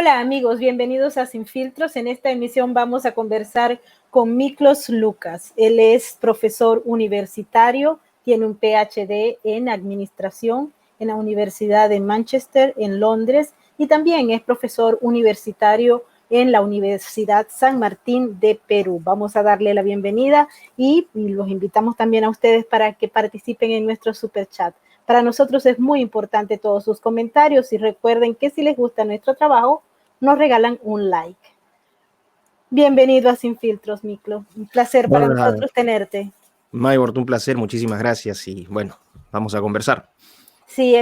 Hola amigos, bienvenidos a Sin Filtros. En esta emisión vamos a conversar con Miklos Lukas. Él es profesor universitario, tiene un PhD en administración en la Universidad de Manchester, en Londres, y también es profesor universitario en la Universidad San Martín de Perú. Vamos a darle la bienvenida y los invitamos también a ustedes para que participen en nuestro superchat. Para nosotros es muy importante todos sus comentarios y recuerden que si les gusta nuestro trabajo, nos regalan un like. Bienvenido a Sin Filtros, Miklo. Un placer para nosotros tenerte. Maybord, un placer, muchísimas gracias y bueno, vamos a conversar. Sí,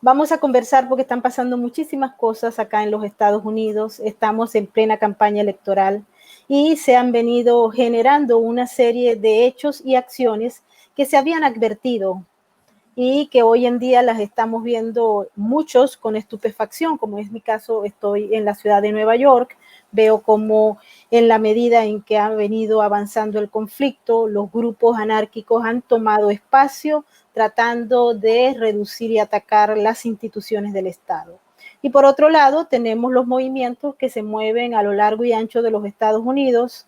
vamos a conversar porque están pasando muchísimas cosas acá en los Estados Unidos. Estamos en plena campaña electoral y se han venido generando una serie de hechos y acciones que se habían advertido y que hoy en día las estamos viendo muchos con estupefacción, como es mi caso. Estoy en la ciudad de Nueva York, veo como en la medida en que ha venido avanzando el conflicto, los grupos anárquicos han tomado espacio tratando de reducir y atacar las instituciones del Estado. Y por otro lado, tenemos los movimientos que se mueven a lo largo y ancho de los Estados Unidos.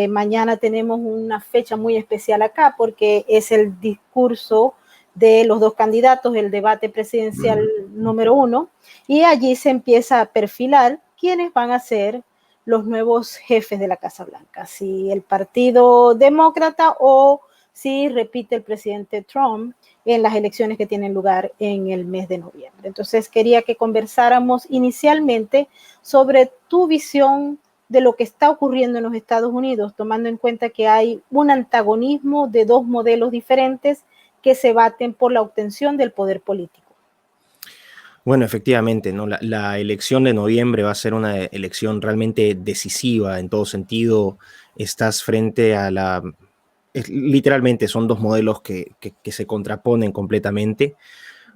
Mañana tenemos una fecha muy especial acá porque es el discurso de los dos candidatos, el debate presidencial número 1, y allí se empieza a perfilar quiénes van a ser los nuevos jefes de la Casa Blanca, si el Partido Demócrata o si repite el presidente Trump en las elecciones que tienen lugar en el mes de noviembre. Entonces quería que conversáramos inicialmente sobre tu visión de lo que está ocurriendo en los Estados Unidos, tomando en cuenta que hay un antagonismo de dos modelos diferentes que se baten por la obtención del poder político. Bueno, efectivamente, ¿no? La elección de noviembre va a ser una elección realmente decisiva en todo sentido. Estás frente a literalmente son dos modelos que se contraponen completamente.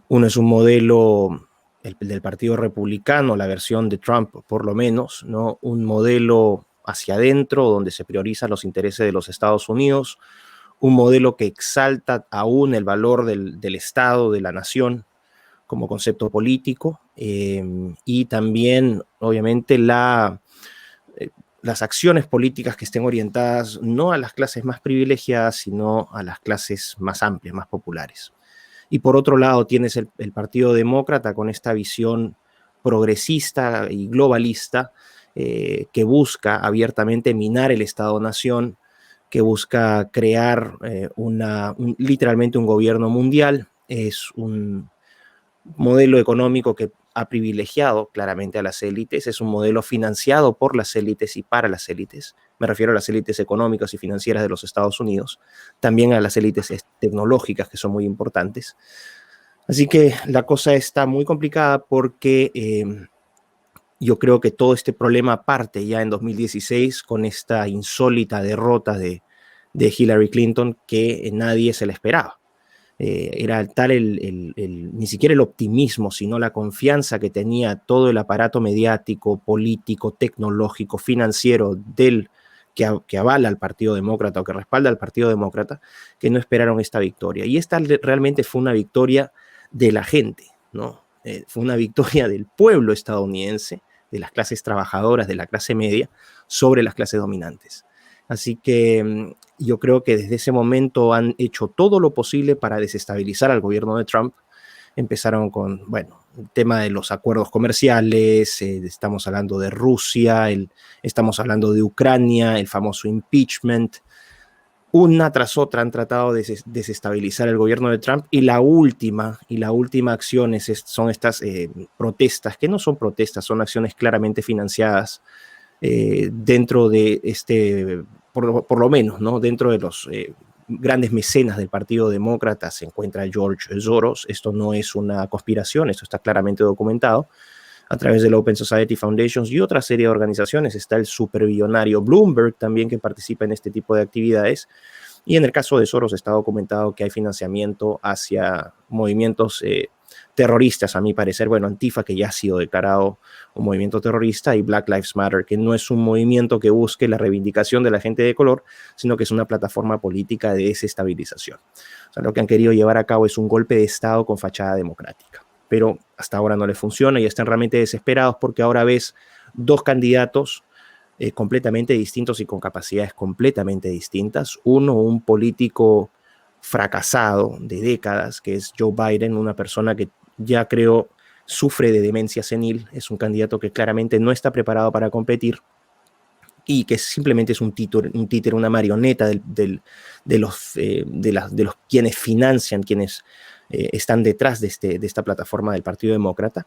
Uno es un modelo del Partido Republicano, la versión de Trump por lo menos, ¿no? Un modelo hacia adentro donde se priorizan los intereses de los Estados Unidos, un modelo que exalta aún el valor del Estado, de la nación, como concepto político, y también, obviamente, las acciones políticas que estén orientadas no a las clases más privilegiadas, sino a las clases más amplias, más populares. Y por otro lado tienes el Partido Demócrata con esta visión progresista y globalista que busca abiertamente minar el Estado-nación, que busca crear literalmente un gobierno mundial. Es un modelo económico que ha privilegiado claramente a las élites, es un modelo financiado por las élites y para las élites. Me refiero a las élites económicas y financieras de los Estados Unidos, también a las élites tecnológicas, que son muy importantes. Así que la cosa está muy complicada porque yo creo que todo este problema parte ya en 2016 con esta insólita derrota de Hillary Clinton que nadie se la esperaba. Era tal ni siquiera el optimismo, sino la confianza que tenía todo el aparato mediático, político, tecnológico, financiero que avala al Partido Demócrata o que respalda al Partido Demócrata, que no esperaron esta victoria. Y esta realmente fue una victoria de la gente, ¿no? Fue una victoria del pueblo estadounidense, de las clases trabajadoras, de la clase media, sobre las clases dominantes. Así que yo creo que desde ese momento han hecho todo lo posible para desestabilizar al gobierno de Trump. Empezaron con, bueno, el tema de los acuerdos comerciales, estamos hablando de Rusia, estamos hablando de Ucrania, el famoso impeachment. Una tras otra han tratado de desestabilizar el gobierno de Trump y la última acción son estas protestas, que no son protestas, son acciones claramente financiadas dentro de por lo menos, ¿no? Dentro de los grandes mecenas del Partido Demócrata se encuentra George Soros. Esto no es una conspiración, esto está claramente documentado a través de la Open Society Foundations y otra serie de organizaciones. Está el superbillonario Bloomberg también, que participa en este tipo de actividades. Y en el caso de Soros está documentado que hay financiamiento hacia movimientos terroristas, a mi parecer. Bueno, Antifa, que ya ha sido declarado un movimiento terrorista, y Black Lives Matter, que no es un movimiento que busque la reivindicación de la gente de color, sino que es una plataforma política de desestabilización. O sea, lo que han querido llevar a cabo es un golpe de Estado con fachada democrática. Pero hasta ahora no les funciona y están realmente desesperados porque ahora ves dos candidatos completamente distintos y con capacidades completamente distintas. Uno, un político fracasado de décadas, que es Joe Biden, una persona que ya creo sufre de demencia senil, es un candidato que claramente no está preparado para competir y que simplemente es un títere, una marioneta de los quienes financian, quienes están detrás de esta plataforma del Partido Demócrata.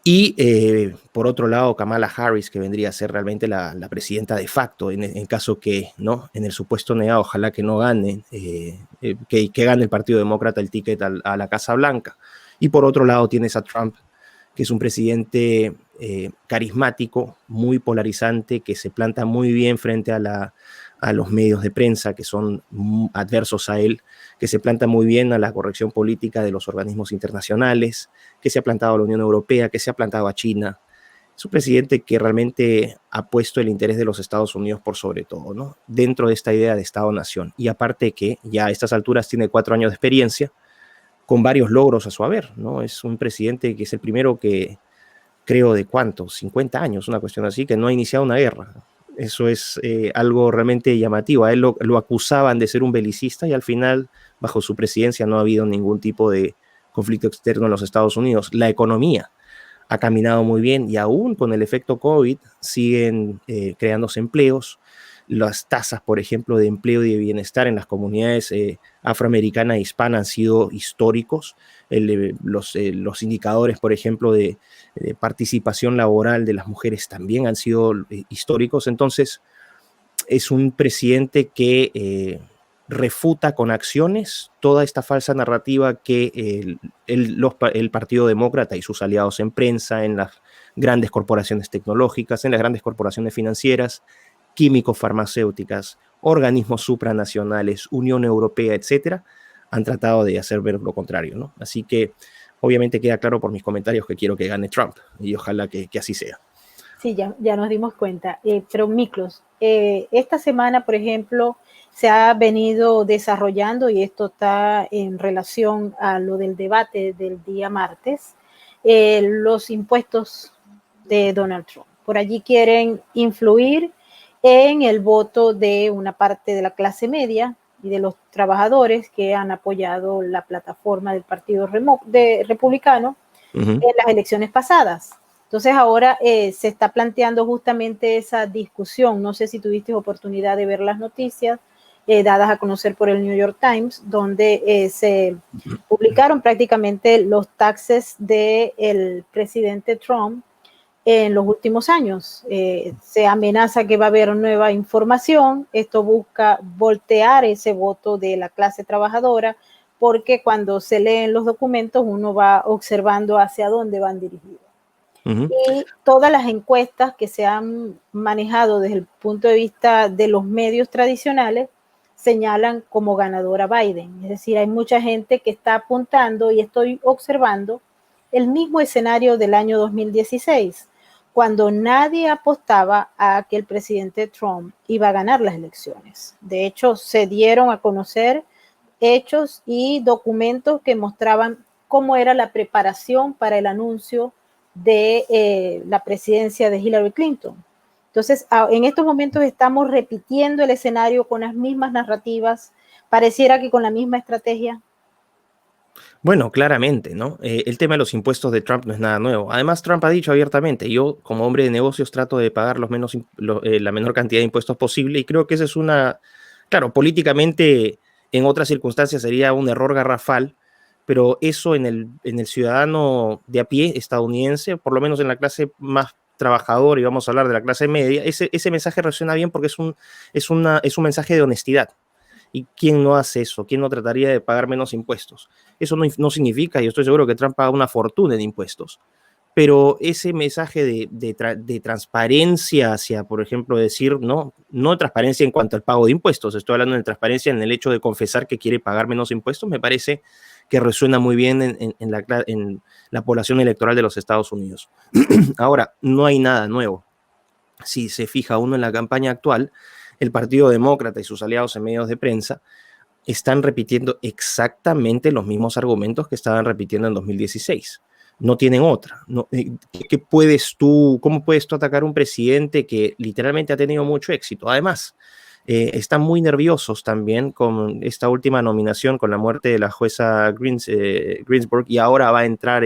Y por otro lado, Kamala Harris, que vendría a ser realmente la presidenta de facto, en caso que, ¿no? En el supuesto negado, ojalá que no gane, que gane el Partido Demócrata el ticket a la Casa Blanca. Y por otro lado tienes a Trump, que es un presidente carismático, muy polarizante, que se planta muy bien frente a los medios de prensa que son adversos a él, que se planta muy bien a la corrección política de los organismos internacionales, que se ha plantado a la Unión Europea, que se ha plantado a China. Es un presidente que realmente ha puesto el interés de los Estados Unidos por sobre todo, ¿no? Dentro de esta idea de Estado-Nación. Y aparte que ya a estas alturas tiene 4 años de experiencia, con varios logros a su haber, ¿no? Es un presidente que es el primero que, creo, de ¿cuántos? 50 años, una cuestión así, que no ha iniciado una guerra. Eso es algo realmente llamativo. A él lo acusaban de ser un belicista y al final, bajo su presidencia, no ha habido ningún tipo de conflicto externo en los Estados Unidos. La economía ha caminado muy bien y aún con el efecto COVID siguen creándose empleos. Las tasas, por ejemplo, de empleo y de bienestar en las comunidades afroamericanas e hispanas han sido históricos. Los indicadores, por ejemplo, de participación laboral de las mujeres también han sido históricos. Entonces, es un presidente que refuta con acciones toda esta falsa narrativa que el Partido Demócrata y sus aliados en prensa, en las grandes corporaciones tecnológicas, en las grandes corporaciones financieras, químicos, farmacéuticas, organismos supranacionales, Unión Europea, etcétera, han tratado de hacer ver lo contrario, ¿no? Así que obviamente queda claro por mis comentarios que quiero que gane Trump y ojalá que así sea. Sí, ya nos dimos cuenta. Pero Miklos, esta semana, por ejemplo, se ha venido desarrollando, y esto está en relación a lo del debate del día martes, los impuestos de Donald Trump. Por allí quieren influir en el voto de una parte de la clase media y de los trabajadores que han apoyado la plataforma del Partido Republicano en las elecciones pasadas. Entonces ahora se está planteando justamente esa discusión. No sé si tuviste oportunidad de ver las noticias dadas a conocer por el New York Times, donde se publicaron prácticamente los taxes del presidente Trump en los últimos años. Se amenaza que va a haber nueva información. Esto busca voltear ese voto de la clase trabajadora, porque cuando se leen los documentos uno va observando hacia dónde van dirigidos. Y todas las encuestas que se han manejado desde el punto de vista de los medios tradicionales señalan como ganadora Biden. Es decir, hay mucha gente que está apuntando, y estoy observando el mismo escenario del año 2016, cuando nadie apostaba a que el presidente Trump iba a ganar las elecciones. De hecho, se dieron a conocer hechos y documentos que mostraban cómo era la preparación para el anuncio de la presidencia de Hillary Clinton. Entonces, en estos momentos estamos repitiendo el escenario con las mismas narrativas, pareciera que con la misma estrategia. Bueno, claramente, ¿no? El tema de los impuestos de Trump no es nada nuevo. Además, Trump ha dicho abiertamente, yo como hombre de negocios trato de pagar la menor cantidad de impuestos posible, y creo que esa es claro, políticamente en otras circunstancias sería un error garrafal, pero eso en el ciudadano de a pie estadounidense, por lo menos en la clase más trabajadora, y vamos a hablar de la clase media, ese mensaje resuena bien porque es un mensaje de honestidad. ¿Y quién no hace eso? ¿Quién no trataría de pagar menos impuestos? Eso no significa, y estoy seguro que Trump paga una fortuna en impuestos, pero ese mensaje de transparencia hacia, por ejemplo, decir, no de transparencia en cuanto al pago de impuestos, estoy hablando de transparencia en el hecho de confesar que quiere pagar menos impuestos, me parece que resuena muy bien en la población electoral de los Estados Unidos. Ahora, no hay nada nuevo. Si se fija uno en la campaña actual, el Partido Demócrata y sus aliados en medios de prensa están repitiendo exactamente los mismos argumentos que estaban repitiendo en 2016. no tienen otra. No, ¿cómo puedes tú atacar a un presidente que literalmente ha tenido mucho éxito? Además, están muy nerviosos también con esta última nominación, con la muerte de la jueza Greensburg, y ahora va a entrar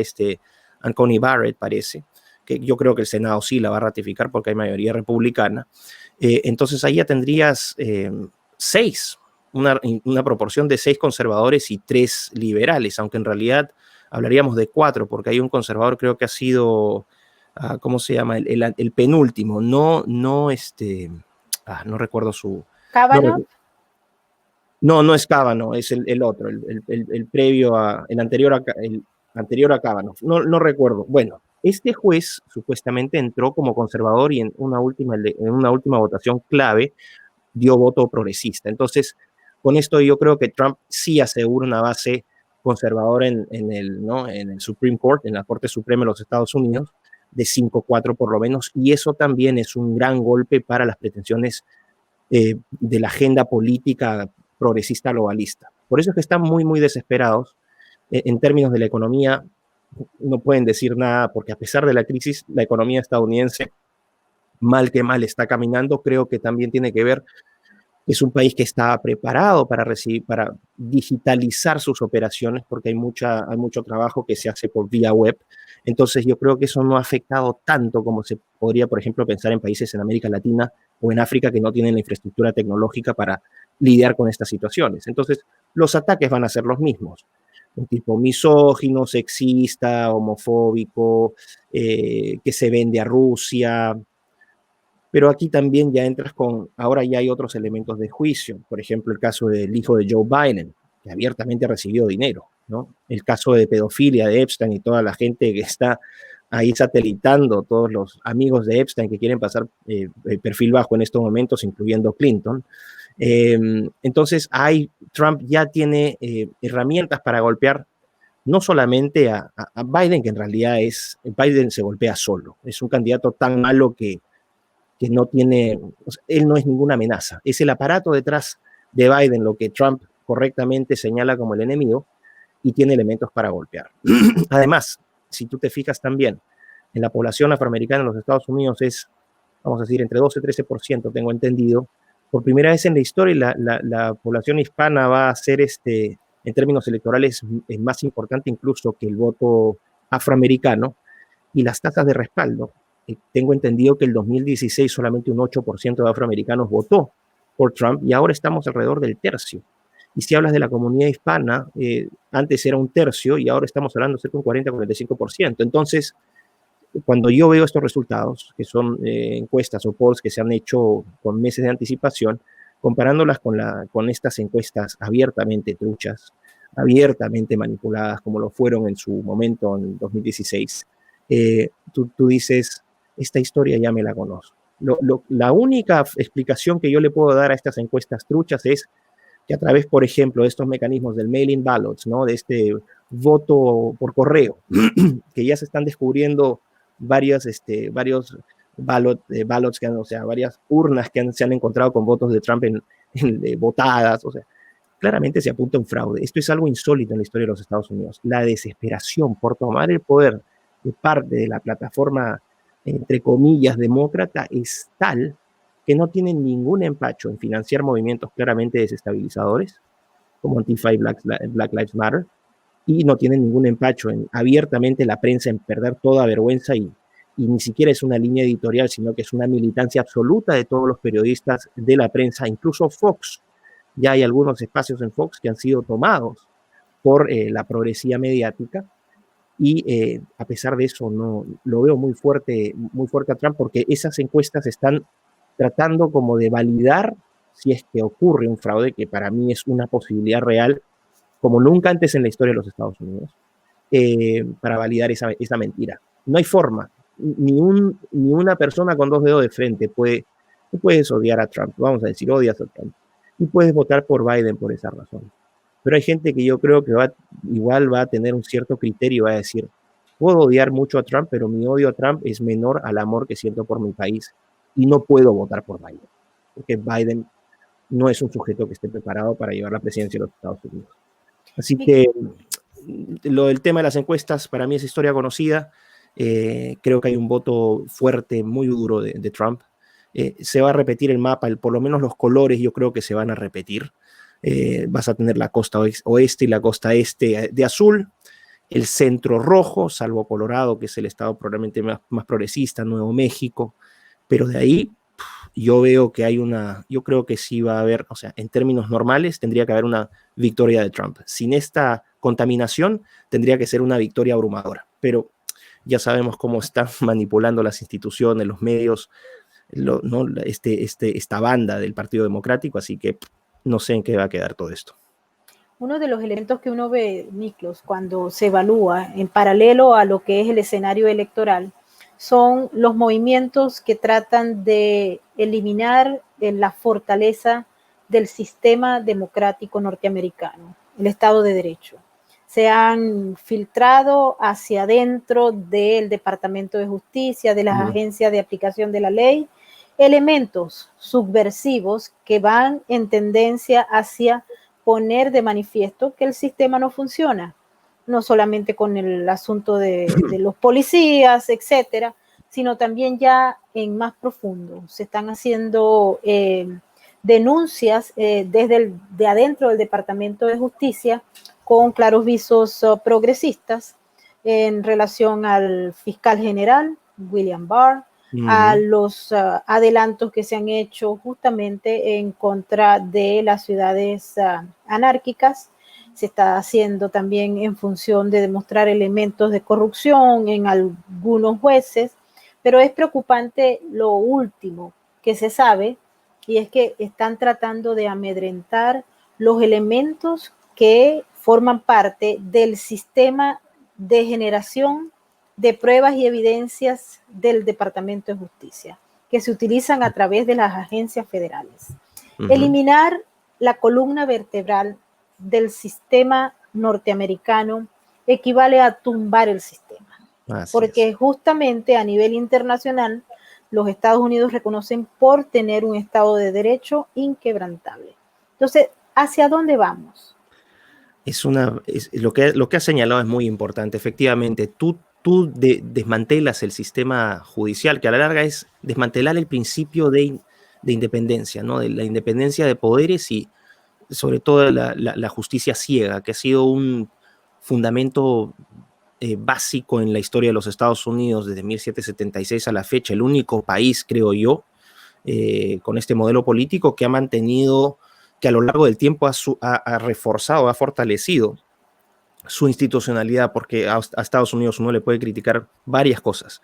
Coney Barrett, parece, que yo creo que el Senado sí la va a ratificar porque hay mayoría republicana. Entonces ahí ya tendrías 6, una proporción de 6 conservadores y 3 liberales, aunque en realidad hablaríamos de 4, porque hay un conservador, creo que ha sido, ¿cómo se llama? El penúltimo, no recuerdo su... Kavanaugh. No es Kavanaugh, es el otro, el previo a, el anterior a Kavanaugh, no recuerdo. Bueno, este juez supuestamente entró como conservador y en una última votación clave dio voto progresista. Entonces, con esto yo creo que Trump sí asegura una base conservadora en el Supreme Court, en la Corte Suprema de los Estados Unidos, de 5-4 por lo menos, y eso también es un gran golpe para las pretensiones de la agenda política progresista globalista. Por eso es que están muy, muy desesperados. En términos de la economía, no pueden decir nada, porque a pesar de la crisis, la economía estadounidense, mal que mal, está caminando. Creo que también tiene que ver, es un país que está preparado para digitalizar sus operaciones, porque hay mucho trabajo que se hace por vía web. Entonces yo creo que eso no ha afectado tanto como se podría, por ejemplo, pensar en países en América Latina o en África que no tienen la infraestructura tecnológica para lidiar con estas situaciones. Entonces los ataques van a ser los mismos. Un tipo misógino, sexista, homofóbico, que se vende a Rusia. Pero aquí también ya entras ahora ya hay otros elementos de juicio. Por ejemplo, el caso del hijo de Joe Biden, que abiertamente recibió dinero, ¿no? El caso de pedofilia de Epstein y toda la gente que está ahí satelitando, todos los amigos de Epstein que quieren pasar perfil bajo en estos momentos, incluyendo Clinton. Entonces, Trump ya tiene herramientas para golpear no solamente a Biden, que en realidad Biden se golpea solo. Es un candidato tan malo que no tiene, o sea, él no es ninguna amenaza. Es el aparato detrás de Biden lo que Trump correctamente señala como el enemigo y tiene elementos para golpear. Además, si tú te fijas también, en la población afroamericana en los Estados Unidos vamos a decir, entre 12 y 13%, tengo entendido. Por primera vez en la historia, la población hispana va a ser, en términos electorales, es más importante incluso que el voto afroamericano, y las tasas de respaldo. Tengo entendido que el 2016 solamente un 8% de afroamericanos votó por Trump y ahora estamos alrededor del tercio. Y si hablas de la comunidad hispana, antes era un tercio y ahora estamos hablando de cerca de un 40-45%. Entonces, cuando yo veo estos resultados, que son encuestas o polls que se han hecho con meses de anticipación, comparándolas con estas encuestas abiertamente truchas, abiertamente manipuladas, como lo fueron en su momento en 2016, tú dices, esta historia ya me la conozco. La única explicación que yo le puedo dar a estas encuestas truchas es que a través, por ejemplo, de estos mecanismos del mail-in ballots, ¿no? De este voto por correo, que ya se están descubriendo varios ballots o sea, varias urnas que se han encontrado con votos de Trump votadas, o sea, claramente se apunta a un fraude. Esto es algo insólito en la historia de los Estados Unidos. La desesperación por tomar el poder de parte de la plataforma, entre comillas, demócrata, es tal que no tienen ningún empacho en financiar movimientos claramente desestabilizadores, como Antifa y Black Lives Matter, y no tienen ningún empacho en abiertamente la prensa en perder toda vergüenza y ni siquiera es una línea editorial, sino que es una militancia absoluta de todos los periodistas de la prensa, incluso Fox. Ya hay algunos espacios en Fox que han sido tomados por la progresía mediática y a pesar de eso no lo veo muy fuerte a Trump, porque esas encuestas están tratando como de validar si es que ocurre un fraude, que para mí es una posibilidad real como nunca antes en la historia de los Estados Unidos, para validar esa mentira. No hay forma, ni una persona con 2 dedos de frente tú puedes odiar a Trump, vamos a decir, odias a Trump, y puedes votar por Biden por esa razón. Pero hay gente que yo creo que igual va a tener un cierto criterio y va a decir, puedo odiar mucho a Trump, pero mi odio a Trump es menor al amor que siento por mi país y no puedo votar por Biden, porque Biden no es un sujeto que esté preparado para llevar la presidencia de los Estados Unidos. Así que lo del tema de las encuestas para mí es historia conocida. Creo que hay un voto fuerte, muy duro de Trump. Se va a repetir el mapa, por lo menos los colores yo creo que se van a repetir. Vas a tener la costa oeste y la costa este de azul, el centro rojo, salvo Colorado, que es el estado probablemente más progresista, Nuevo México, pero de ahí yo veo que yo creo que sí va a haber, o sea, en términos normales tendría que haber una victoria de Trump. Sin esta contaminación tendría que ser una victoria abrumadora, pero ya sabemos cómo están manipulando las instituciones, los medios, ¿no? Esta banda del Partido Democrático, así que no sé en qué va a quedar todo esto. Uno de los elementos que uno ve, Niklos, cuando se evalúa en paralelo a lo que es el escenario electoral, son los movimientos que tratan de eliminar la fortaleza del sistema democrático norteamericano, el Estado de Derecho. Se han filtrado hacia adentro del Departamento de Justicia, de las agencias de aplicación de la ley, elementos subversivos que van en tendencia hacia poner de manifiesto que el sistema no funciona, no solamente con el asunto de los policías, etcétera, sino también ya en más profundo. Se están haciendo denuncias de adentro del Departamento de Justicia con claros visos progresistas en relación al fiscal general, William Barr, a los adelantos que se han hecho justamente en contra de las ciudades anárquicas. Se está haciendo también en función de demostrar elementos de corrupción en algunos jueces, pero es preocupante lo último que se sabe, y es que están tratando de amedrentar los elementos que forman parte del sistema de generación de pruebas y evidencias del Departamento de Justicia, que se utilizan a través de las agencias federales. Eliminar la columna vertebral del sistema norteamericano equivale a tumbar el sistema, porque justamente a nivel internacional los Estados Unidos reconocen por tener un Estado de Derecho inquebrantable. Entonces, ¿hacia dónde vamos? Lo que has señalado es muy importante. Efectivamente, tú desmantelas el sistema judicial, que a la larga es desmantelar el principio de independencia, ¿no? De la independencia de poderes y sobre todo la justicia ciega, que ha sido un fundamento básico en la historia de los Estados Unidos desde 1776 a la fecha, el único país, creo yo, con este modelo político que ha mantenido, que a lo largo del tiempo ha reforzado, ha fortalecido su institucionalidad, porque a Estados Unidos uno le puede criticar varias cosas,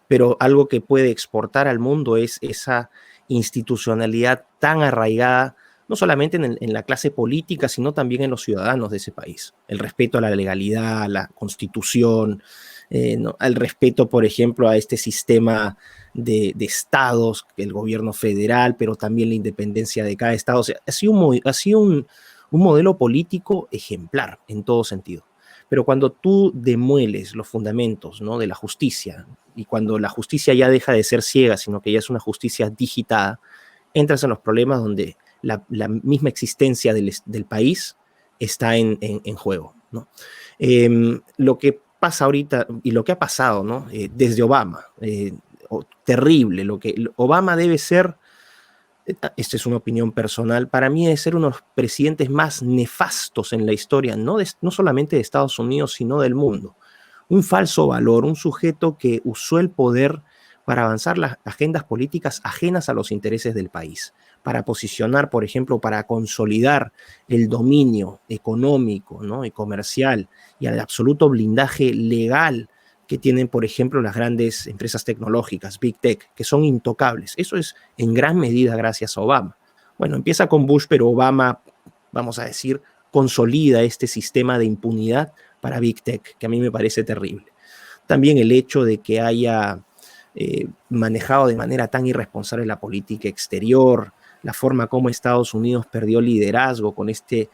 pero algo que puede exportar al mundo es esa institucionalidad tan arraigada, no solamente en la clase política, sino también en los ciudadanos de ese país. El respeto a la legalidad, a la constitución, ¿no? El respeto, por ejemplo, a este sistema de estados, el gobierno federal, pero también la independencia de cada estado. O sea, ha sido un modelo político ejemplar en todo sentido. Pero cuando tú demueles los fundamentos, ¿no?, de la justicia, y cuando la justicia ya deja de ser ciega, sino que ya es una justicia digitada, entras en los problemas donde la misma existencia del país está en juego, ¿no? Lo que pasa ahorita y lo que ha pasado, ¿no?, desde Obama, terrible. Obama debe ser, esta es una opinión personal, para mí debe ser uno de los presidentes más nefastos en la historia, no solamente de Estados Unidos, sino del mundo. Un falso valor, un sujeto que usó el poder para avanzar las agendas políticas ajenas a los intereses del país, para posicionar, por ejemplo, para consolidar el dominio económico, ¿no?, y comercial, y el absoluto blindaje legal que tienen, por ejemplo, las grandes empresas tecnológicas, Big Tech, que son intocables. Eso es en gran medida gracias a Obama. Bueno, empieza con Bush, pero Obama, vamos a decir, consolida este sistema de impunidad para Big Tech, que a mí me parece terrible. También el hecho de que haya manejado de manera tan irresponsable la política exterior, la forma como Estados Unidos perdió liderazgo con este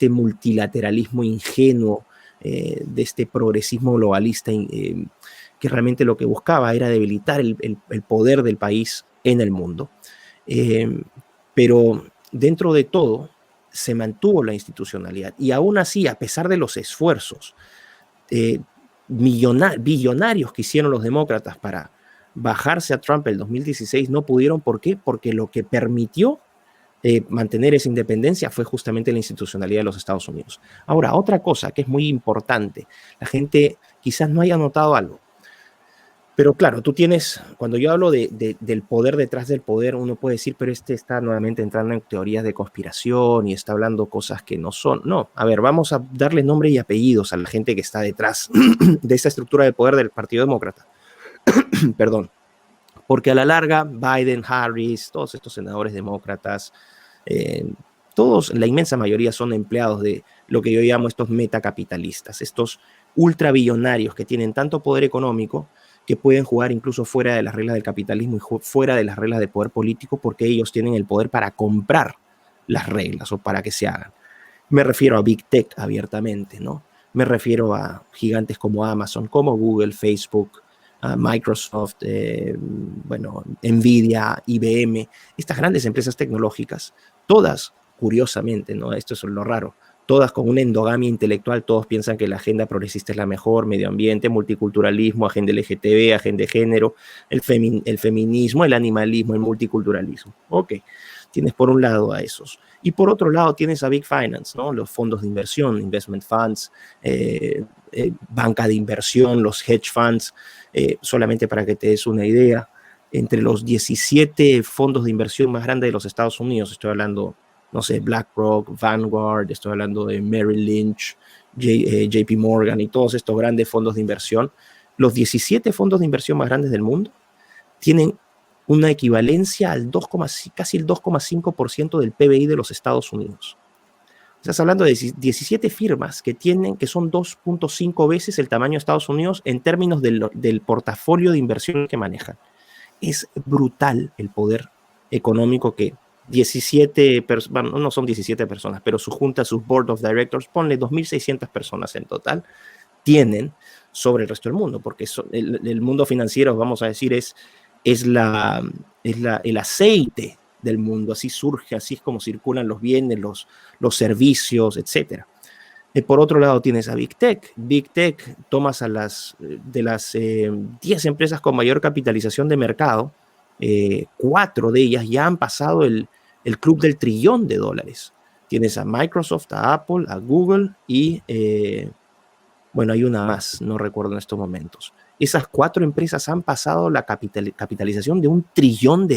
multilateralismo ingenuo, de este progresismo globalista, que realmente lo que buscaba era debilitar el poder del país en el mundo. Pero dentro de todo, se mantuvo la institucionalidad. Y aún así, a pesar de los esfuerzos billonarios que hicieron los demócratas para bajarse a Trump el 2016, no pudieron. ¿Por qué? Porque lo que permitió mantener esa independencia fue justamente la institucionalidad de los Estados Unidos. Ahora, otra cosa que es muy importante, la gente quizás no haya notado algo, pero claro, tú tienes, cuando yo hablo del poder detrás del poder, uno puede decir, pero está nuevamente entrando en teorías de conspiración y está hablando cosas que no son. No, a ver, vamos a darle nombre y apellidos a la gente que está detrás de esa estructura de poder del Partido Demócrata. Perdón. Porque a la larga, Biden, Harris, todos estos senadores demócratas, todos, la inmensa mayoría son empleados de lo que yo llamo estos metacapitalistas, estos ultrabillonarios que tienen tanto poder económico que pueden jugar incluso fuera de las reglas del capitalismo y fuera de las reglas de poder político, porque ellos tienen el poder para comprar las reglas o para que se hagan. Me refiero a Big Tech abiertamente, ¿no? Me refiero a gigantes como Amazon, como Google, Facebook, Microsoft, Nvidia, IBM, estas grandes empresas tecnológicas, todas, curiosamente, ¿no? Esto es lo raro, todas con una endogamia intelectual, todos piensan que la agenda progresista es la mejor, medio ambiente, multiculturalismo, agenda LGTB, agenda de género, el feminismo, el animalismo, el multiculturalismo. Ok, tienes por un lado a esos. Y por otro lado tienes a Big Finance, ¿no? Los fondos de inversión, investment funds, banca de inversión, los hedge funds, solamente para que te des una idea, entre los 17 fondos de inversión más grandes de los Estados Unidos, estoy hablando, no sé, BlackRock, Vanguard, estoy hablando de Merrill Lynch, JP Morgan y todos estos grandes fondos de inversión, los 17 fondos de inversión más grandes del mundo tienen una equivalencia al casi el 2,5% del PBI de los Estados Unidos. Estás hablando de 17 firmas que son 2.5 veces el tamaño de Estados Unidos en términos del portafolio de inversión que manejan. Es brutal el poder económico que 17 personas, bueno, no son 17 personas, pero su junta, sus board of directors, ponle 2.600 personas en total, tienen sobre el resto del mundo, porque el mundo financiero, vamos a decir, es el aceite del mundo, así surge, así es como circulan los bienes, los servicios, etc. Por otro lado tienes a Big Tech. Big Tech, tomas a las 10 empresas con mayor capitalización de mercado, 4 de ellas ya han pasado el club del $1 trillón. Tienes a Microsoft, a Apple, a Google y, hay una más, no recuerdo en estos momentos. Esas 4 empresas han pasado la capitalización de $1 trillón.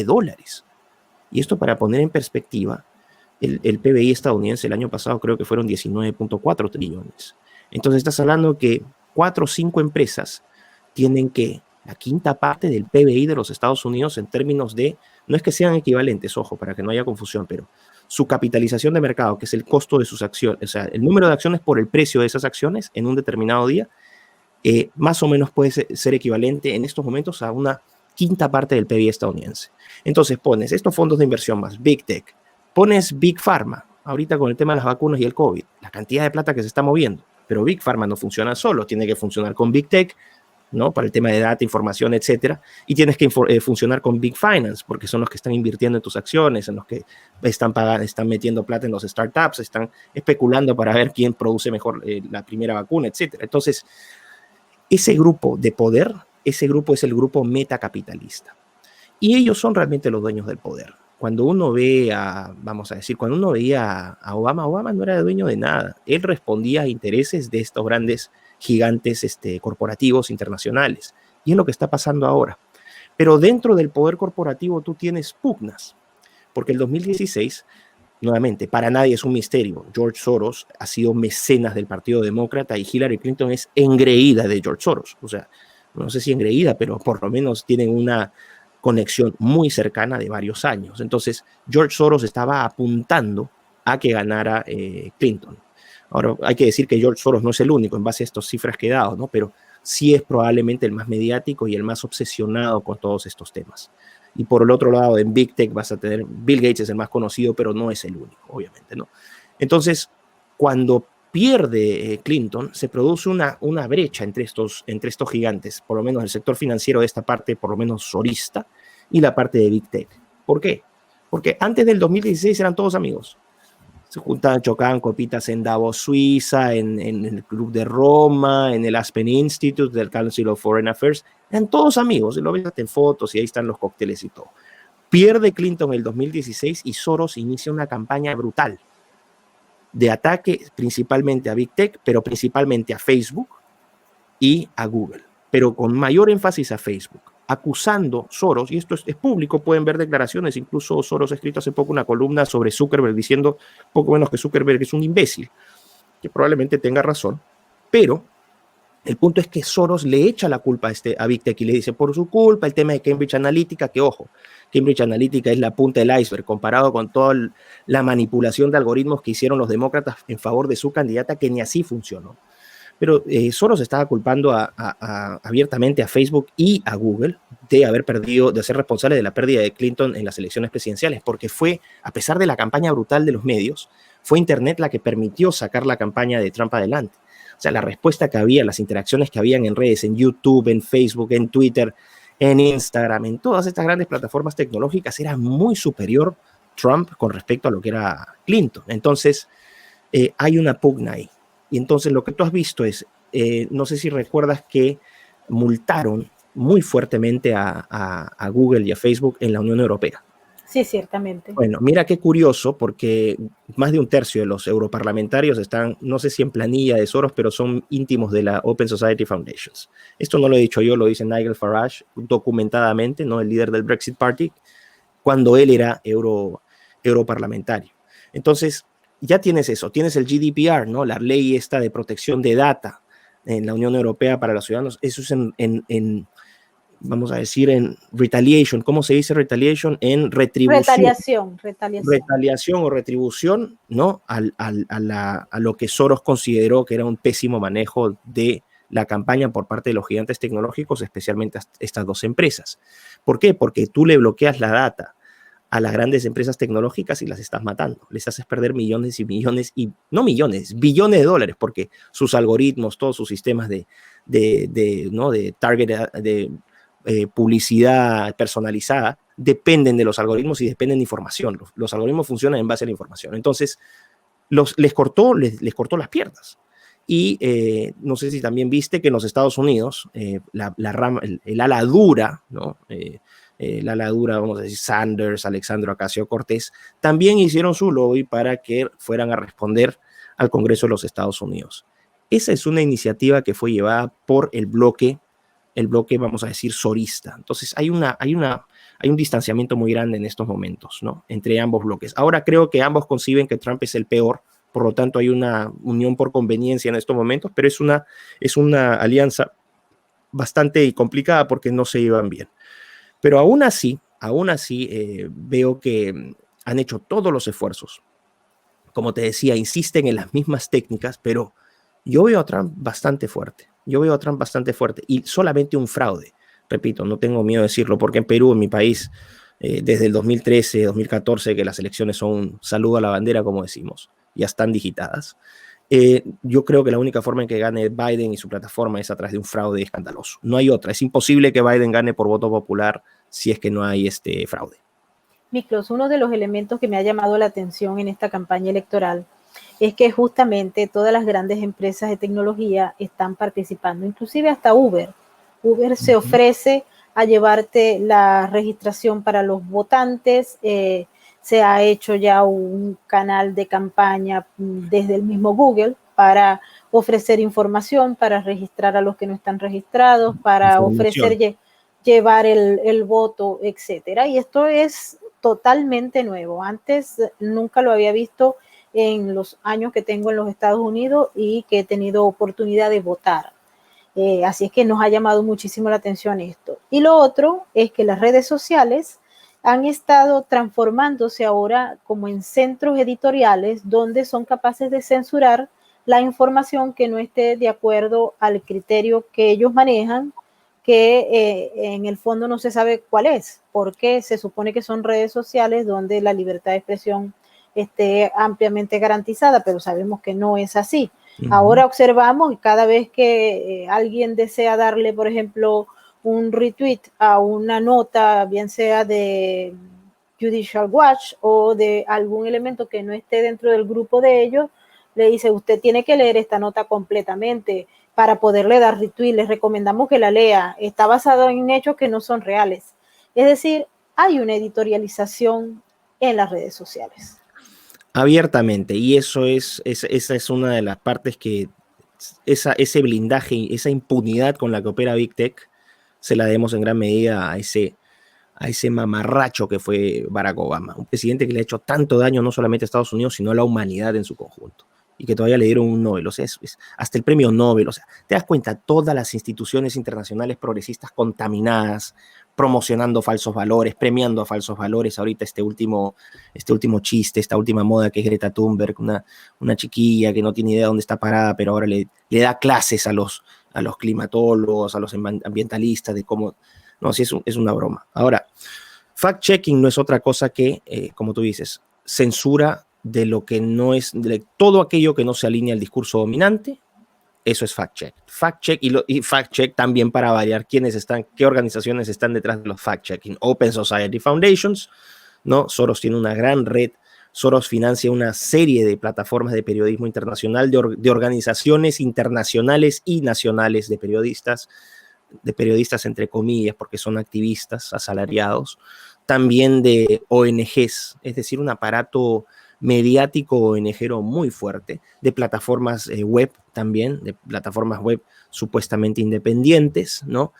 Y esto, para poner en perspectiva, el PBI estadounidense el año pasado creo que fueron 19.4 trillones. Entonces estás hablando que 4 o 5 empresas tienen la quinta parte del PBI de los Estados Unidos en términos de, no es que sean equivalentes, ojo, para que no haya confusión, pero su capitalización de mercado, que es el costo de sus acciones, o sea, el número de acciones por el precio de esas acciones en un determinado día, más o menos puede ser equivalente en estos momentos a una quinta parte del PBI estadounidense. Entonces pones estos fondos de inversión más Big Tech, pones Big Pharma, ahorita con el tema de las vacunas y el COVID, la cantidad de plata que se está moviendo, pero Big Pharma no funciona solo, tiene que funcionar con Big Tech, ¿no? Para el tema de data, información, etcétera, y tienes que funcionar con Big Finance, porque son los que están invirtiendo en tus acciones, en los que están metiendo plata en los startups, están especulando para ver quién produce mejor la primera vacuna, etcétera. Entonces, ese grupo de poder, ese grupo es el grupo metacapitalista. Y ellos son realmente los dueños del poder. Cuando uno ve cuando uno veía a Obama, Obama no era dueño de nada. Él respondía a intereses de estos grandes gigantes corporativos internacionales. Y es lo que está pasando ahora. Pero dentro del poder corporativo tú tienes pugnas. Porque el 2016, nuevamente, para nadie es un misterio, George Soros ha sido mecenas del Partido Demócrata y Hillary Clinton es engreída de George Soros. O sea, no sé si engreída, pero por lo menos tienen una conexión muy cercana de varios años. Entonces, George Soros estaba apuntando a que ganara Clinton. Ahora, hay que decir que George Soros no es el único en base a estas cifras que he dado, ¿no? Pero sí es probablemente el más mediático y el más obsesionado con todos estos temas. Y por el otro lado, en Big Tech vas a tener, Bill Gates es el más conocido, pero no es el único, obviamente, ¿no? Entonces, cuando pierde Clinton, se produce una brecha entre estos gigantes, por lo menos el sector financiero de esta parte, por lo menos sorista, y la parte de Big Tech. ¿Por qué? Porque antes del 2016 eran todos amigos. Se juntaban, chocaban copitas en Davos, Suiza, en el Club de Roma, en el Aspen Institute del Council of Foreign Affairs. Eran todos amigos, y lo ves en fotos y ahí están los cócteles y todo. Pierde Clinton en el 2016 y Soros inicia una campaña brutal de ataque principalmente a Big Tech, pero principalmente a Facebook y a Google, pero con mayor énfasis a Facebook, acusando Soros, y esto es público, pueden ver declaraciones, incluso Soros ha escrito hace poco una columna sobre Zuckerberg diciendo poco menos que Zuckerberg es un imbécil, que probablemente tenga razón, pero el punto es que Soros le echa la culpa a Big Tech y le dice, por su culpa, el tema de Cambridge Analytica, que ojo, Cambridge Analytica es la punta del iceberg comparado con toda la manipulación de algoritmos que hicieron los demócratas en favor de su candidata, que ni así funcionó. Pero Soros estaba culpando abiertamente a Facebook y a Google de ser responsable de la pérdida de Clinton en las elecciones presidenciales, porque fue, a pesar de la campaña brutal de los medios, fue Internet la que permitió sacar la campaña de Trump adelante. O sea, la respuesta que había, las interacciones que habían en redes, en YouTube, en Facebook, en Twitter, en Instagram, en todas estas grandes plataformas tecnológicas, era muy superior Trump con respecto a lo que era Clinton. Entonces, hay una pugna ahí. Y entonces lo que tú has visto es, no sé si recuerdas que multaron muy fuertemente a Google y a Facebook en la Unión Europea. Sí, ciertamente. Bueno, mira qué curioso, porque más de un tercio de los europarlamentarios están, no sé si en planilla de Soros, pero son íntimos de la Open Society Foundations. Esto no lo he dicho yo, lo dice Nigel Farage documentadamente, ¿no? El líder del Brexit Party, cuando él era europarlamentario. Entonces, ya tienes eso, tienes el GDPR, ¿no? La ley esta de protección de data en la Unión Europea para los ciudadanos. Eso es vamos a decir, en retaliation. ¿Cómo se dice retaliation? En retribución. Retaliación o retribución, ¿no? A lo que Soros consideró que era un pésimo manejo de la campaña por parte de los gigantes tecnológicos, especialmente a estas dos empresas. ¿Por qué? Porque tú le bloqueas la data a las grandes empresas tecnológicas y las estás matando. Les haces perder millones y millones, y no millones, billones de dólares, porque sus algoritmos, todos sus sistemas de target, de publicidad personalizada, dependen de los algoritmos y dependen de información. Los algoritmos funcionan en base a la información. Entonces, les cortó las piernas. Y no sé si también viste que en los Estados Unidos, el ala dura, ¿no? La ladura, vamos a decir, Sanders, Alexandria Ocasio-Cortez, también hicieron su lobby para que fueran a responder al Congreso de los Estados Unidos. Esa es una iniciativa que fue llevada por el bloque, vamos a decir, sorista. Entonces hay un distanciamiento muy grande en estos momentos, ¿no? Entre ambos bloques. Ahora creo que ambos conciben que Trump es el peor, por lo tanto hay una unión por conveniencia en estos momentos, pero es una alianza bastante complicada porque no se llevan bien. Pero aún así veo que han hecho todos los esfuerzos. Como te decía, insisten en las mismas técnicas, pero yo veo a Trump bastante fuerte. Y solamente un fraude. Repito, no tengo miedo de decirlo, porque en Perú, en mi país, desde el 2013, 2014, que las elecciones son un saludo a la bandera, como decimos, ya están digitadas. Yo creo que la única forma en que gane Biden y su plataforma es a través de un fraude escandaloso. No hay otra. Es imposible que Biden gane por voto popular si es que no hay este fraude. Miklos, uno de los elementos que me ha llamado la atención en esta campaña electoral es que justamente todas las grandes empresas de tecnología están participando, inclusive hasta Uber. Uber se ofrece a llevarte la registración para los votantes. Se ha hecho ya un canal de campaña desde el mismo Google para ofrecer información, para registrar a los que no están registrados, para ofrecer llevar el voto, etcétera. Y esto es totalmente nuevo. Antes nunca lo había visto en los años que tengo en los Estados Unidos y que he tenido oportunidad de votar. Así es que nos ha llamado muchísimo la atención esto. Y lo otro es que las redes sociales han estado transformándose ahora como en centros editoriales donde son capaces de censurar la información que no esté de acuerdo al criterio que ellos manejan, que en el fondo no se sabe cuál es, porque se supone que son redes sociales donde la libertad de expresión esté ampliamente garantizada, pero sabemos que no es así. Ahora observamos y cada vez que alguien desea darle, por ejemplo, un retweet a una nota, bien sea de Judicial Watch o de algún elemento que no esté dentro del grupo de ellos, le dice, usted tiene que leer esta nota completamente para poderle dar retweet, les recomendamos que la lea, está basado en hechos que no son reales. Es decir, hay una editorialización en las redes sociales. Abiertamente, y esa es una de las partes que ese blindaje, esa impunidad con la que opera Big Tech, se la debemos en gran medida a ese mamarracho que fue Barack Obama, un presidente que le ha hecho tanto daño no solamente a Estados Unidos, sino a la humanidad en su conjunto, y que todavía le dieron un Nobel, o sea, hasta el premio Nobel, o sea, te das cuenta, todas las instituciones internacionales progresistas contaminadas, promocionando falsos valores, premiando a falsos valores, ahorita este último chiste, esta última moda que es Greta Thunberg, una chiquilla que no tiene idea de dónde está parada, pero ahora le da clases a los climatólogos, a los ambientalistas de cómo. No, sí, es una broma. Ahora, fact-checking no es otra cosa que, como tú dices, censura de lo que no es, de todo aquello que no se alinea al discurso dominante. Eso es fact-check. Fact-check y fact-check también para variar qué organizaciones están detrás de los fact-checking. Open Society Foundations, ¿no? Soros tiene una gran red. Soros financia una serie de plataformas de periodismo internacional, de organizaciones internacionales y nacionales de periodistas entre comillas, porque son activistas asalariados, también de ONGs, es decir, un aparato mediático ONGero muy fuerte, de plataformas web también, de plataformas web supuestamente independientes, ¿no?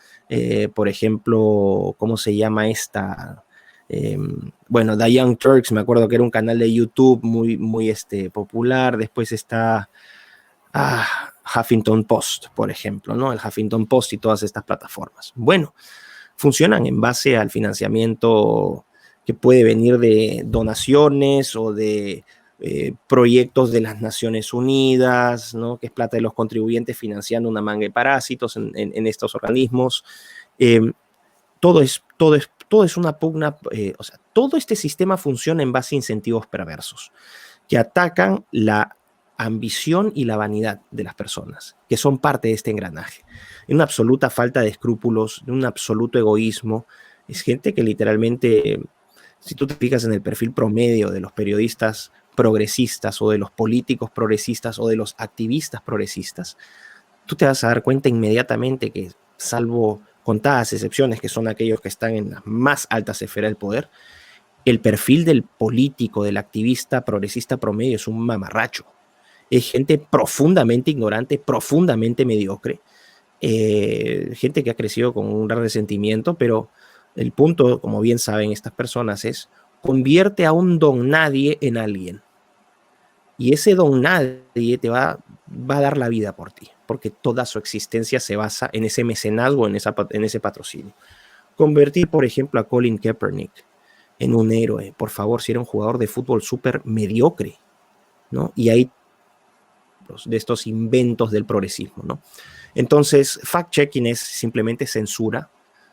Por ejemplo, ¿cómo se llama esta? Bueno, The Young Turks, me acuerdo que era un canal de YouTube muy popular. Después está Huffington Post, por ejemplo, ¿no? El Huffington Post y todas estas plataformas. Bueno, funcionan en base al financiamiento que puede venir de donaciones o de proyectos de las Naciones Unidas, ¿no? Que es plata de los contribuyentes financiando una manga de parásitos en estos organismos. Todo es una pugna, o sea, todo este sistema funciona en base a incentivos perversos que atacan la ambición y la vanidad de las personas, que son parte de este engranaje. Una absoluta falta de escrúpulos, un absoluto egoísmo. Es gente que literalmente, si tú te fijas en el perfil promedio de los periodistas progresistas o de los políticos progresistas o de los activistas progresistas, tú te vas a dar cuenta inmediatamente que, salvo contadas excepciones que son aquellos que están en las más altas esferas del poder, el perfil del político, del activista progresista promedio es un mamarracho. Es gente profundamente ignorante, profundamente mediocre, gente que ha crecido con un gran resentimiento, pero el punto, como bien saben estas personas, es convierte a un don nadie en alguien. Y ese don nadie te va a dar la vida por ti, porque toda su existencia se basa en ese mecenazgo, en ese patrocinio. Convertir, por ejemplo, a Colin Kaepernick en un héroe, por favor, si era un jugador de fútbol súper mediocre, ¿no? Y ahí de estos inventos del progresismo, ¿no? Entonces, fact-checking es simplemente censura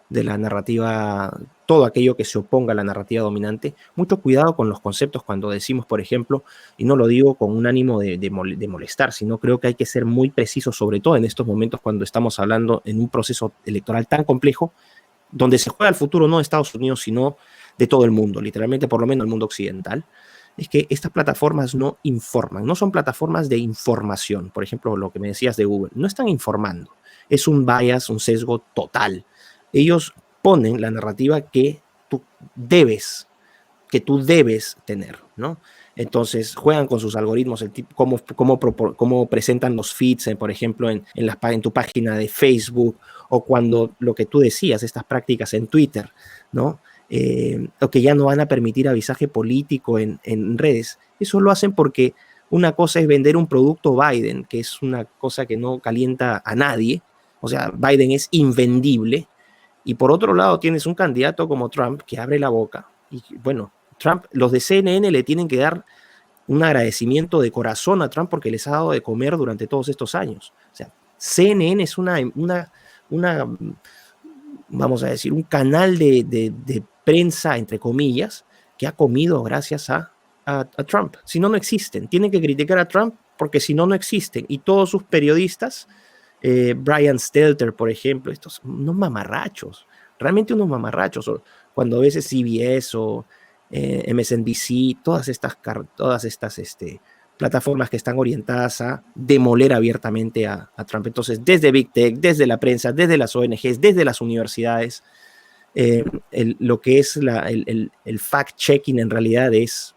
de la narrativa, todo aquello que se oponga a la narrativa dominante. Mucho cuidado con los conceptos cuando decimos, por ejemplo, y no lo digo con un ánimo de molestar, sino creo que hay que ser muy precisos, sobre todo en estos momentos cuando estamos hablando en un proceso electoral tan complejo, donde se juega el futuro no de Estados Unidos, sino de todo el mundo, literalmente por lo menos el mundo occidental. Es que estas plataformas no informan, no son plataformas de información. Por ejemplo, lo que me decías de Google, no están informando. Es un bias, un sesgo total. Ellos ponen la narrativa que tú debes tener, ¿no? Entonces juegan con sus algoritmos, cómo presentan los feeds, por ejemplo, en tu página de Facebook, o cuando lo que tú decías, estas prácticas en Twitter, ¿no? O que ya no van a permitir avisaje político en redes. Eso lo hacen porque una cosa es vender un producto Biden, que es una cosa que no calienta a nadie, o sea, Biden es invendible, y por otro lado tienes un candidato como Trump que abre la boca, y bueno, Trump, los de CNN le tienen que dar un agradecimiento de corazón a Trump porque les ha dado de comer durante todos estos años. O sea, CNN es una vamos a decir, un canal de prensa, entre comillas, que ha comido gracias a Trump. Si no, no existen. Tienen que criticar a Trump porque si no, no existen. Y todos sus periodistas, Brian Stelter, por ejemplo, estos unos mamarrachos, realmente unos mamarrachos. Cuando a veces CBS o MSNBC, todas estas plataformas que están orientadas a demoler abiertamente a Trump. Entonces, desde Big Tech, desde la prensa, desde las ONGs, desde las universidades, lo que es el fact-checking en realidad es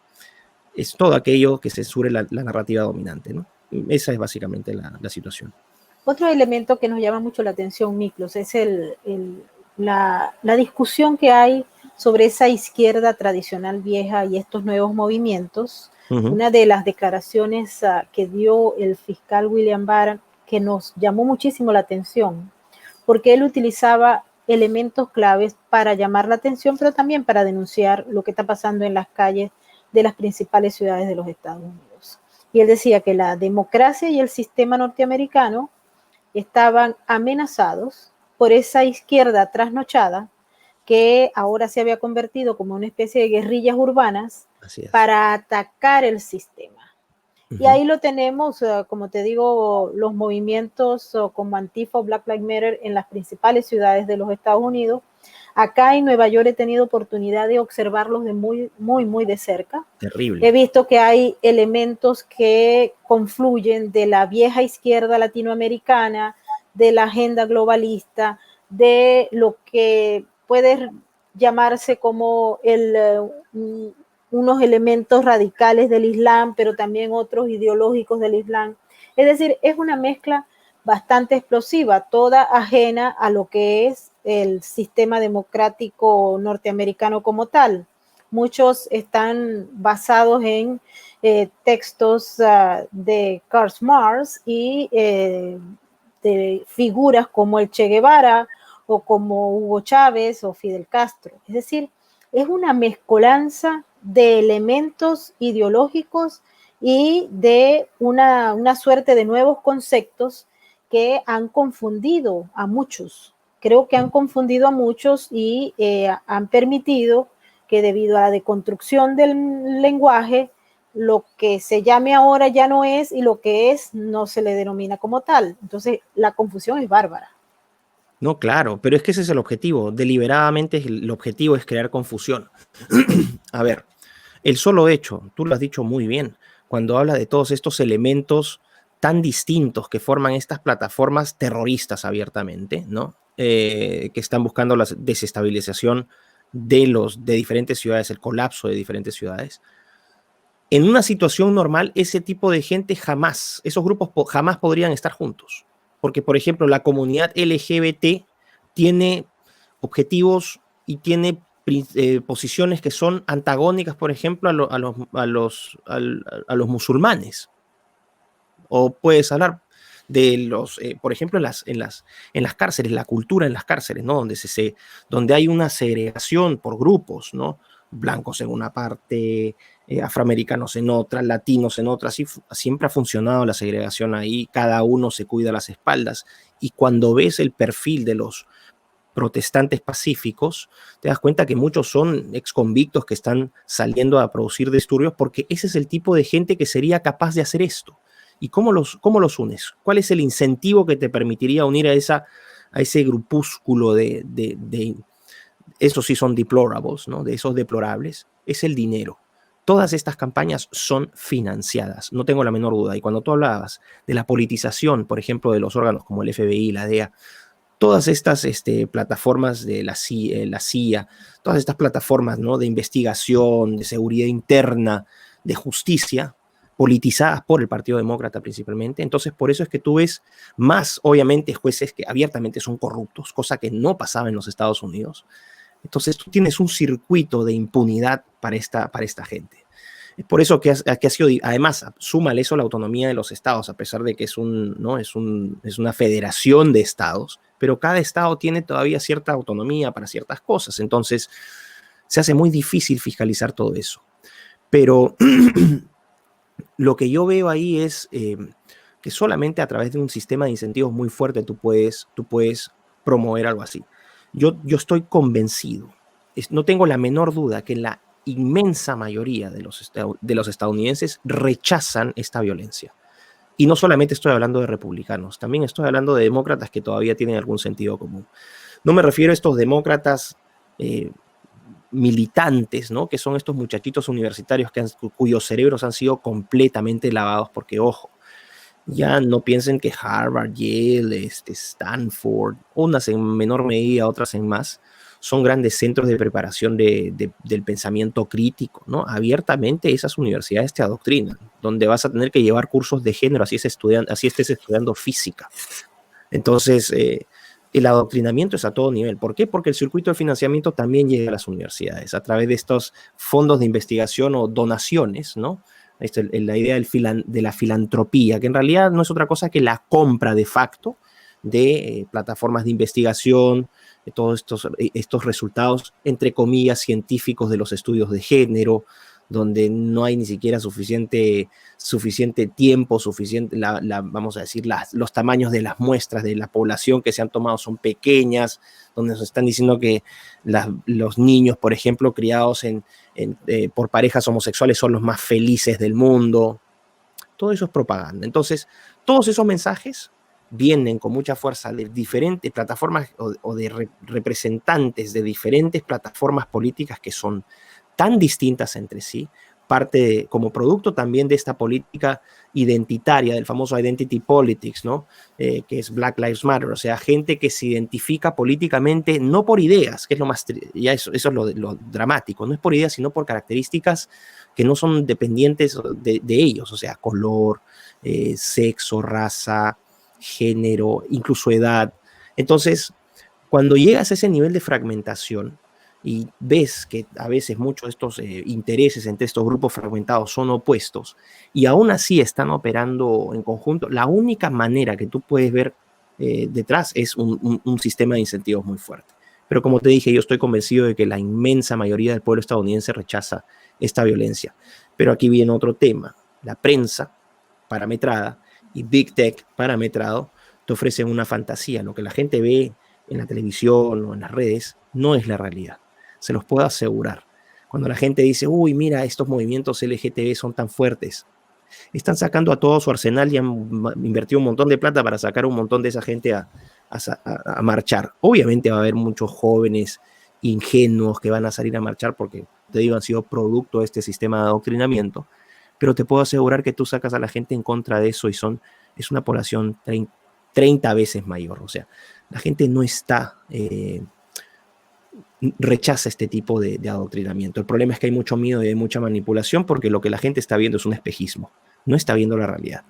todo aquello que censure la narrativa dominante, ¿no? Esa es básicamente la situación. Otro elemento que nos llama mucho la atención, Miklos, es la discusión que hay sobre esa izquierda tradicional vieja y estos nuevos movimientos. Una de las declaraciones que dio el fiscal William Barr, que nos llamó muchísimo la atención, porque él utilizaba elementos claves para llamar la atención, pero también para denunciar lo que está pasando en las calles de las principales ciudades de los Estados Unidos. Y él decía que la democracia y el sistema norteamericano estaban amenazados por esa izquierda trasnochada que ahora se había convertido como una especie de guerrillas urbanas para atacar el sistema. Y ahí lo tenemos, como te digo, los movimientos como Antifa o Black Lives Matter en las principales ciudades de los Estados Unidos. Acá en Nueva York he tenido oportunidad de observarlos de muy de cerca. Terrible. He visto que hay elementos que confluyen de la vieja izquierda latinoamericana, de la agenda globalista, de lo que puede llamarse como unos elementos radicales del Islam, pero también otros ideológicos del Islam. Es decir, es una mezcla bastante explosiva, toda ajena a lo que es el sistema democrático norteamericano como tal. Muchos están basados en textos de Karl Marx y de figuras como el Che Guevara o como Hugo Chávez o Fidel Castro. Es decir, es una mezcolanza de elementos ideológicos y de una suerte de nuevos conceptos que han confundido a muchos. Creo que han confundido a muchos y han permitido que debido a la deconstrucción del lenguaje, lo que se llame ahora ya no es y lo que es no se le denomina como tal. Entonces, la confusión es bárbara. No, claro, pero es que ese es el objetivo. Deliberadamente el objetivo es crear confusión. A ver, el solo hecho, tú lo has dicho muy bien, cuando habla de todos estos elementos tan distintos que forman estas plataformas terroristas abiertamente, ¿no? Que están buscando la desestabilización de diferentes ciudades, el colapso de diferentes ciudades. En una situación normal, ese tipo de gente esos grupos jamás podrían estar juntos. Porque, por ejemplo, la comunidad LGBT tiene objetivos y tiene posiciones que son antagónicas, por ejemplo, a los musulmanes. O puedes hablar de por ejemplo, en las cárceles, la cultura en las cárceles, ¿no? Donde hay una segregación por grupos, ¿no? Blancos en una parte, afroamericanos en otra, latinos en otra. Siempre ha funcionado la segregación ahí, cada uno se cuida las espaldas. Y cuando ves el perfil de los protestantes pacíficos, te das cuenta que muchos son exconvictos que están saliendo a producir disturbios porque ese es el tipo de gente que sería capaz de hacer esto. ¿Y cómo los unes? ¿Cuál es el incentivo que te permitiría unir a ese grupúsculo de esos sí son deplorables, ¿no? De esos deplorables? Es el dinero. Todas estas campañas son financiadas, no tengo la menor duda. Y cuando tú hablabas de la politización, por ejemplo, de los órganos como el FBI, la DEA, todas estas plataformas de la CIA, todas estas plataformas, ¿no? De investigación, de seguridad interna, de justicia, politizadas por el Partido Demócrata principalmente. Entonces, por eso es que tú ves más, obviamente, jueces que abiertamente son corruptos, cosa que no pasaba en los Estados Unidos. Entonces, tú tienes un circuito de impunidad para esta gente. Es por eso que ha sido, además, súmale eso a la autonomía de los estados, a pesar de que es una federación de estados, pero cada estado tiene todavía cierta autonomía para ciertas cosas. Entonces, se hace muy difícil fiscalizar todo eso. Pero lo que yo veo ahí es que solamente a través de un sistema de incentivos muy fuerte tú puedes promover algo así. Yo estoy convencido, no tengo la menor duda que la inmensa mayoría de los estadounidenses rechazan esta violencia. Y no solamente estoy hablando de republicanos, también estoy hablando de demócratas que todavía tienen algún sentido común. No me refiero a estos demócratas militantes, ¿no? Que son estos muchachitos universitarios cuyos cerebros han sido completamente lavados, porque, ojo, ya no piensen que Harvard, Yale, Stanford, unas en menor medida, otras en más, son grandes centros de preparación del pensamiento crítico, ¿no? Abiertamente esas universidades te adoctrinan, donde vas a tener que llevar cursos de género, así estés estudiando física. Entonces, el adoctrinamiento es a todo nivel. ¿Por qué? Porque el circuito de financiamiento también llega a las universidades a través de estos fondos de investigación o donaciones, ¿no? La idea de la filantropía, que en realidad no es otra cosa que la compra de facto de plataformas de investigación, de todos estos resultados, entre comillas, científicos de los estudios de género, donde no hay ni siquiera suficiente tiempo, vamos a decir, los tamaños de las muestras de la población que se han tomado son pequeñas, donde nos están diciendo que los niños, por ejemplo, criados por parejas homosexuales son los más felices del mundo. Todo eso es propaganda. Entonces, todos esos mensajes vienen con mucha fuerza de diferentes plataformas o de representantes de diferentes plataformas políticas que son tan distintas entre sí, como producto también de esta política identitaria, del famoso identity politics, ¿no? Que es Black Lives Matter, o sea, gente que se identifica políticamente no por ideas, que es lo más, ya eso es lo dramático, no es por ideas, sino por características que no son dependientes de ellos, o sea, color, sexo, raza, género, incluso edad. Entonces, cuando llegas a ese nivel de fragmentación y ves que a veces muchos de estos intereses entre estos grupos fragmentados son opuestos y aún así están operando en conjunto, la única manera que tú puedes ver detrás es un sistema de incentivos muy fuerte. Pero como te dije, yo estoy convencido de que la inmensa mayoría del pueblo estadounidense rechaza esta violencia. Pero aquí viene otro tema. La prensa parametrada y Big Tech parametrado te ofrecen una fantasía. Lo que la gente ve en la televisión o en las redes no es la realidad. Se los puedo asegurar. Cuando la gente dice, uy, mira, estos movimientos LGTB son tan fuertes, están sacando a todo su arsenal y han invertido un montón de plata para sacar un montón de esa gente a marchar. Obviamente va a haber muchos jóvenes ingenuos que van a salir a marchar porque, te digo, han sido producto de este sistema de adoctrinamiento, pero te puedo asegurar que tú sacas a la gente en contra de eso y es una población 30 veces mayor. O sea, la gente no rechaza este tipo de adoctrinamiento. El problema es que hay mucho miedo y hay mucha manipulación porque lo que la gente está viendo es un espejismo, no está viendo la realidad.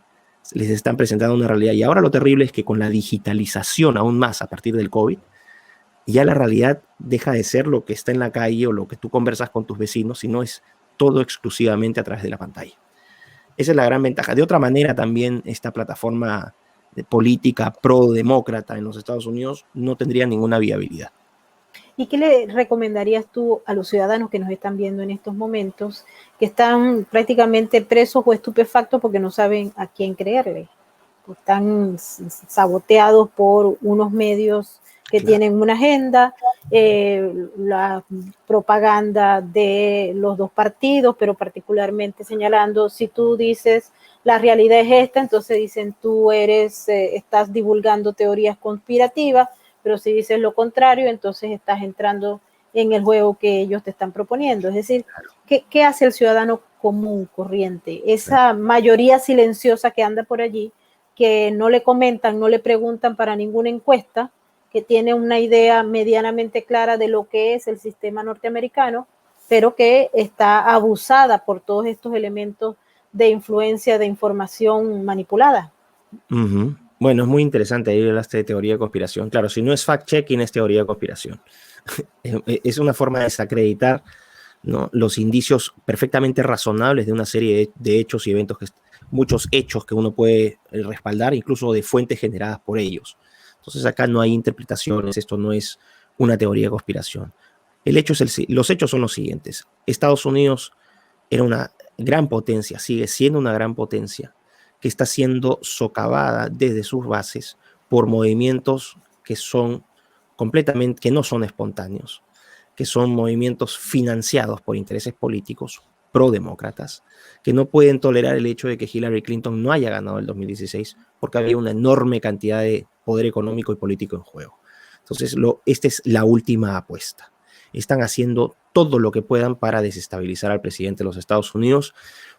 Les están presentando una realidad y ahora lo terrible es que con la digitalización aún más a partir del COVID, ya la realidad deja de ser lo que está en la calle o lo que tú conversas con tus vecinos, sino es todo exclusivamente a través de la pantalla. Esa es la gran ventaja. De otra manera también esta plataforma de política pro-demócrata en los Estados Unidos no tendría ninguna viabilidad. ¿Y qué le recomendarías tú a los ciudadanos que nos están viendo en estos momentos, que están prácticamente presos o estupefactos porque no saben a quién creerle? Están saboteados por unos medios que tienen una agenda, la propaganda de los dos partidos, pero particularmente señalando, si tú dices la realidad es esta, entonces dicen tú estás divulgando teorías conspirativas, pero si dices lo contrario, entonces estás entrando en el juego que ellos te están proponiendo. Es decir, ¿qué hace el ciudadano común, corriente? Esa mayoría silenciosa que anda por allí, que no le comentan, no le preguntan para ninguna encuesta, que tiene una idea medianamente clara de lo que es el sistema norteamericano, pero que está abusada por todos estos elementos de influencia, de información manipulada. Uh-huh. Bueno, es muy interesante, ahí hablaste de teoría de conspiración. Claro, si no es fact-checking, es teoría de conspiración. Es una forma de desacreditar, ¿no?, los indicios perfectamente razonables de una serie de hechos y eventos, muchos hechos que uno puede respaldar, incluso de fuentes generadas por ellos. Entonces acá no hay interpretaciones, esto no es una teoría de conspiración. Los hechos son los siguientes. Estados Unidos era una gran potencia, sigue siendo una gran potencia, que está siendo socavada desde sus bases por movimientos que no son espontáneos, que son movimientos financiados por intereses políticos prodemócratas, que no pueden tolerar el hecho de que Hillary Clinton no haya ganado el 2016 porque había una enorme cantidad de poder económico y político en juego. Entonces, esta es la última apuesta. están haciendo todo lo que puedan para desestabilizar al presidente de los Estados Unidos.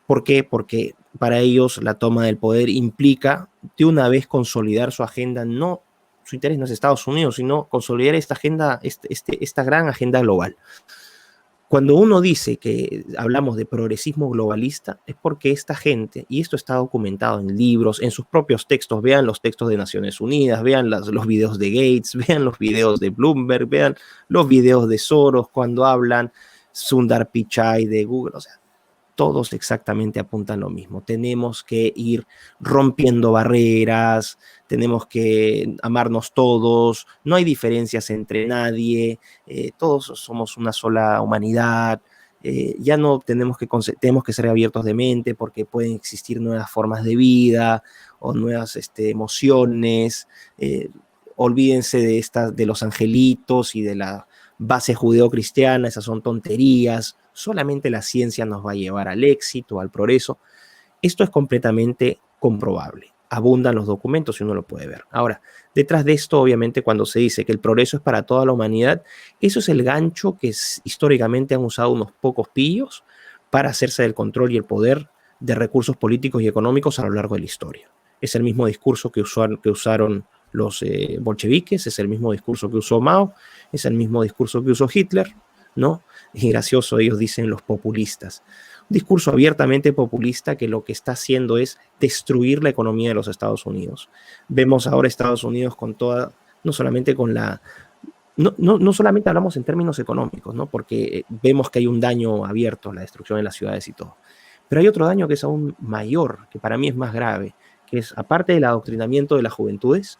¿Por qué? Porque para ellos la toma del poder implica de una vez consolidar su agenda. No, su interés no es Estados Unidos, sino consolidar esta agenda, esta gran agenda global. Cuando uno dice que hablamos de progresismo globalista, es porque esta gente, y esto está documentado en libros, en sus propios textos, vean los textos de Naciones Unidas, vean los videos de Gates, vean los videos de Bloomberg, vean los videos de Soros cuando hablan, Sundar Pichai de Google, o sea, todos exactamente apuntan lo mismo. Tenemos que ir rompiendo barreras, tenemos que amarnos todos, no hay diferencias entre nadie, todos somos una sola humanidad, ya no tenemos que ser abiertos de mente porque pueden existir nuevas formas de vida o nuevas emociones. Olvídense de los angelitos y de la base judeocristiana, esas son tonterías. Solamente la ciencia nos va a llevar al éxito, al progreso. Esto es completamente comprobable. Abundan los documentos y uno lo puede ver. Ahora, detrás de esto, obviamente, cuando se dice que el progreso es para toda la humanidad, eso es el gancho que históricamente han usado unos pocos pillos para hacerse del control y el poder de recursos políticos y económicos a lo largo de la historia. Es el mismo discurso que usaron los bolcheviques, es el mismo discurso que usó Mao, es el mismo discurso que usó Hitler, ¿no? Y gracioso, ellos dicen los populistas. Un discurso abiertamente populista que lo que está haciendo es destruir la economía de los Estados Unidos. Vemos ahora Estados Unidos con toda, no solamente con la... No solamente hablamos en términos económicos, ¿no? Porque vemos que hay un daño abierto, la destrucción de las ciudades y todo. Pero hay otro daño que es aún mayor, que para mí es más grave, que es, aparte del adoctrinamiento de las juventudes,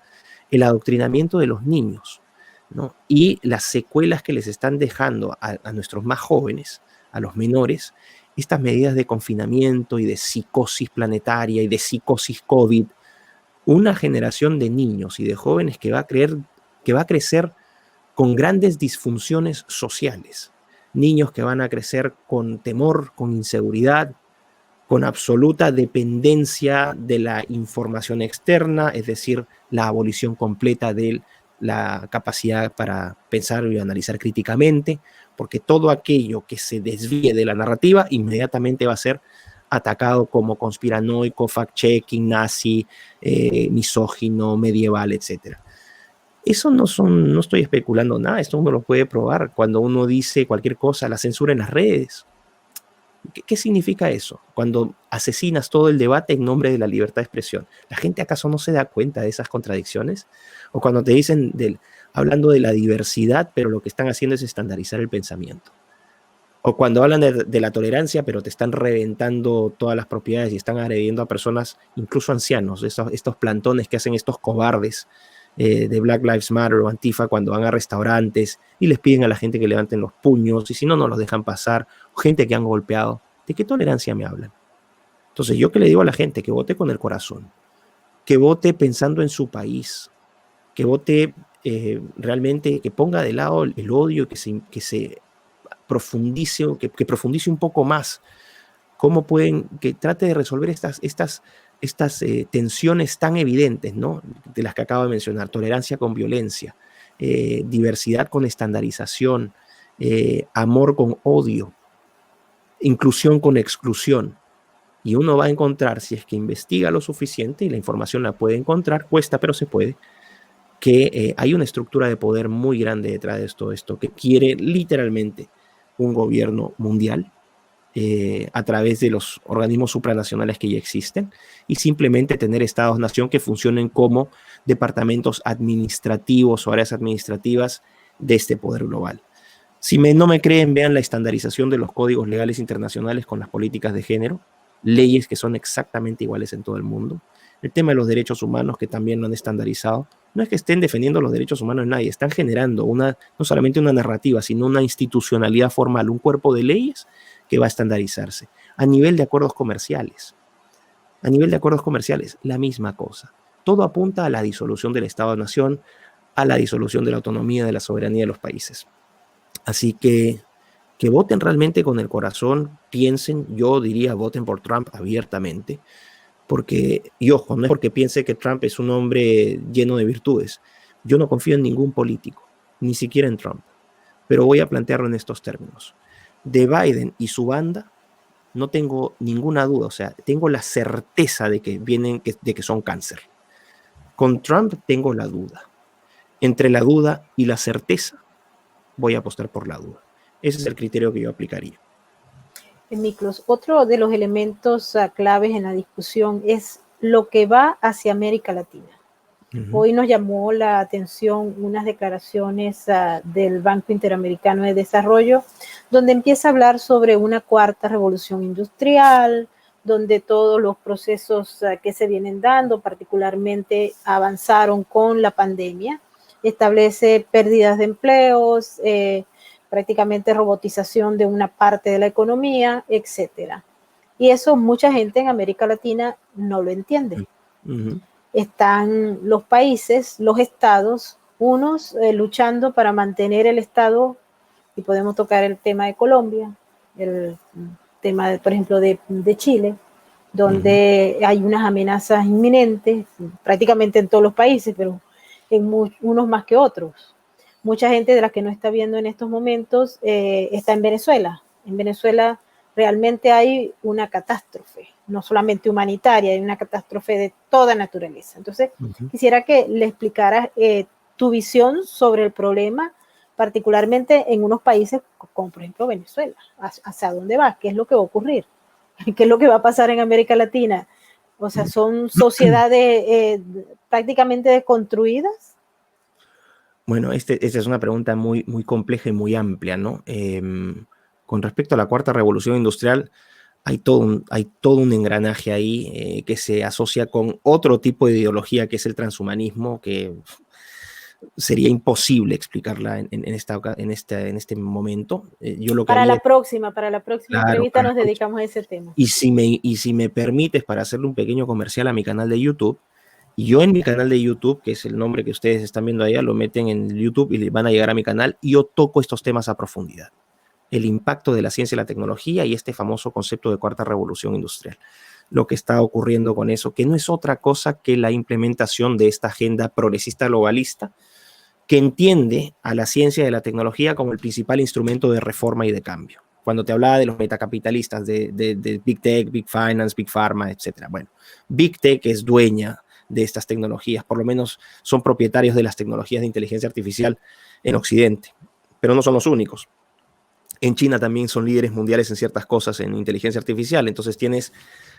el adoctrinamiento de los niños, ¿no? Y las secuelas que les están dejando a nuestros más jóvenes, a los menores, estas medidas de confinamiento y de psicosis planetaria y de psicosis COVID, una generación de niños y de jóvenes que va a crecer con grandes disfunciones sociales, niños que van a crecer con temor, con inseguridad, con absoluta dependencia de la información externa, es decir, la abolición completa de la capacidad para pensar y analizar críticamente, porque todo aquello que se desvíe de la narrativa inmediatamente va a ser atacado como conspiranoico, fact-checking, nazi, misógino, medieval, etc. Eso no estoy especulando nada, esto uno lo puede probar cuando uno dice cualquier cosa, la censura en las redes. ¿Qué significa eso? Cuando asesinas todo el debate en nombre de la libertad de expresión. ¿La gente acaso no se da cuenta de esas contradicciones? O cuando te dicen, hablando de la diversidad, pero lo que están haciendo es estandarizar el pensamiento. O cuando hablan de la tolerancia, pero te están reventando todas las propiedades y están agrediendo a personas, incluso ancianos, estos plantones que hacen estos cobardes de Black Lives Matter o Antifa cuando van a restaurantes y les piden a la gente que levanten los puños y si no, no los dejan pasar, gente que han golpeado. ¿De qué tolerancia me hablan? Entonces, yo que le digo a la gente que vote con el corazón, que vote pensando en su país, que vote realmente, que ponga de lado el odio, que se profundice, que profundice un poco más. ¿Cómo pueden, que trate de resolver estas tensiones tan evidentes, ¿no? De las que acabo de mencionar, tolerancia con violencia, diversidad con estandarización, amor con odio, inclusión con exclusión. Y uno va a encontrar, si es que investiga lo suficiente, y la información la puede encontrar, cuesta, pero se puede, que hay una estructura de poder muy grande detrás de todo esto, que quiere literalmente un gobierno mundial, a través de los organismos supranacionales que ya existen y simplemente tener estados-nación que funcionen como departamentos administrativos o áreas administrativas de este poder global. Si no me creen, vean la estandarización de los códigos legales internacionales con las políticas de género, leyes que son exactamente iguales en todo el mundo. El tema de los derechos humanos, que también lo han estandarizado. No es que estén defendiendo los derechos humanos de nadie, están generando no solamente una narrativa, sino una institucionalidad formal, un cuerpo de leyes que va a estandarizarse. A nivel de acuerdos comerciales, la misma cosa. Todo apunta a la disolución del Estado-Nación, a la disolución de la autonomía, de la soberanía de los países. Así que voten realmente con el corazón, piensen, yo diría voten por Trump abiertamente, porque, y ojo, no es porque piense que Trump es un hombre lleno de virtudes. Yo no confío en ningún político, ni siquiera en Trump. pero voy a plantearlo en estos términos. De Biden y su banda, no tengo ninguna duda, o sea, tengo la certeza de que de que son cáncer. Con Trump tengo la duda. Entre la duda y la certeza, voy a apostar por la duda. Ese es el criterio que yo aplicaría. Miklos, otro de los elementos claves en la discusión es lo que va hacia América Latina. Hoy nos llamó la atención unas declaraciones del Banco Interamericano de Desarrollo, donde empieza a hablar sobre una cuarta revolución industrial, donde todos los procesos que se vienen dando, particularmente avanzaron con la pandemia, establece pérdidas de empleos, prácticamente robotización de una parte de la economía, etcétera. Y eso mucha gente en América Latina no lo entiende. Están los países, los estados, unos luchando para mantener el estado, y podemos tocar el tema de Colombia, el tema, por ejemplo, de Chile, donde hay unas amenazas inminentes, prácticamente en todos los países, pero en unos más que otros. Mucha gente de la que no está viendo en estos momentos está en Venezuela. En Venezuela realmente hay una catástrofe, no solamente humanitaria, hay una catástrofe de toda naturaleza. Entonces, quisiera que le explicaras tu visión sobre el problema, particularmente en unos países como, por ejemplo, Venezuela. ¿Hacia dónde va? ¿Qué es lo que va a ocurrir? ¿Qué es lo que va a pasar en América Latina? O sea, ¿son sociedades prácticamente desconstruidas? Bueno, esta es una pregunta muy, muy compleja y muy amplia, ¿no? Con respecto a la cuarta revolución industrial, hay todo un engranaje ahí que se asocia con otro tipo de ideología que es el transhumanismo, que sería imposible explicarla en este momento. Yo lo que para haría la próxima entrevista nos próxima. dedicamos a ese tema. Y si me permites, para hacerle un pequeño comercial a mi canal de YouTube, yo en mi canal de YouTube, que es el nombre que ustedes están viendo allá, lo meten en YouTube y van a llegar a mi canal, y yo toco estos temas a profundidad. El impacto de la ciencia y la tecnología y este famoso concepto de cuarta revolución industrial. Lo que está ocurriendo con eso, que no es otra cosa que la implementación de esta agenda progresista globalista que entiende a la ciencia y la tecnología como el principal instrumento de reforma y de cambio. Cuando te hablaba de los metacapitalistas, de Big Tech, Big Finance, Big Pharma, etc. Bueno, Big Tech es dueña de estas tecnologías, por lo menos son propietarios de las tecnologías de inteligencia artificial en Occidente, pero no son los únicos. En China también son líderes mundiales en ciertas cosas en inteligencia artificial, entonces tienes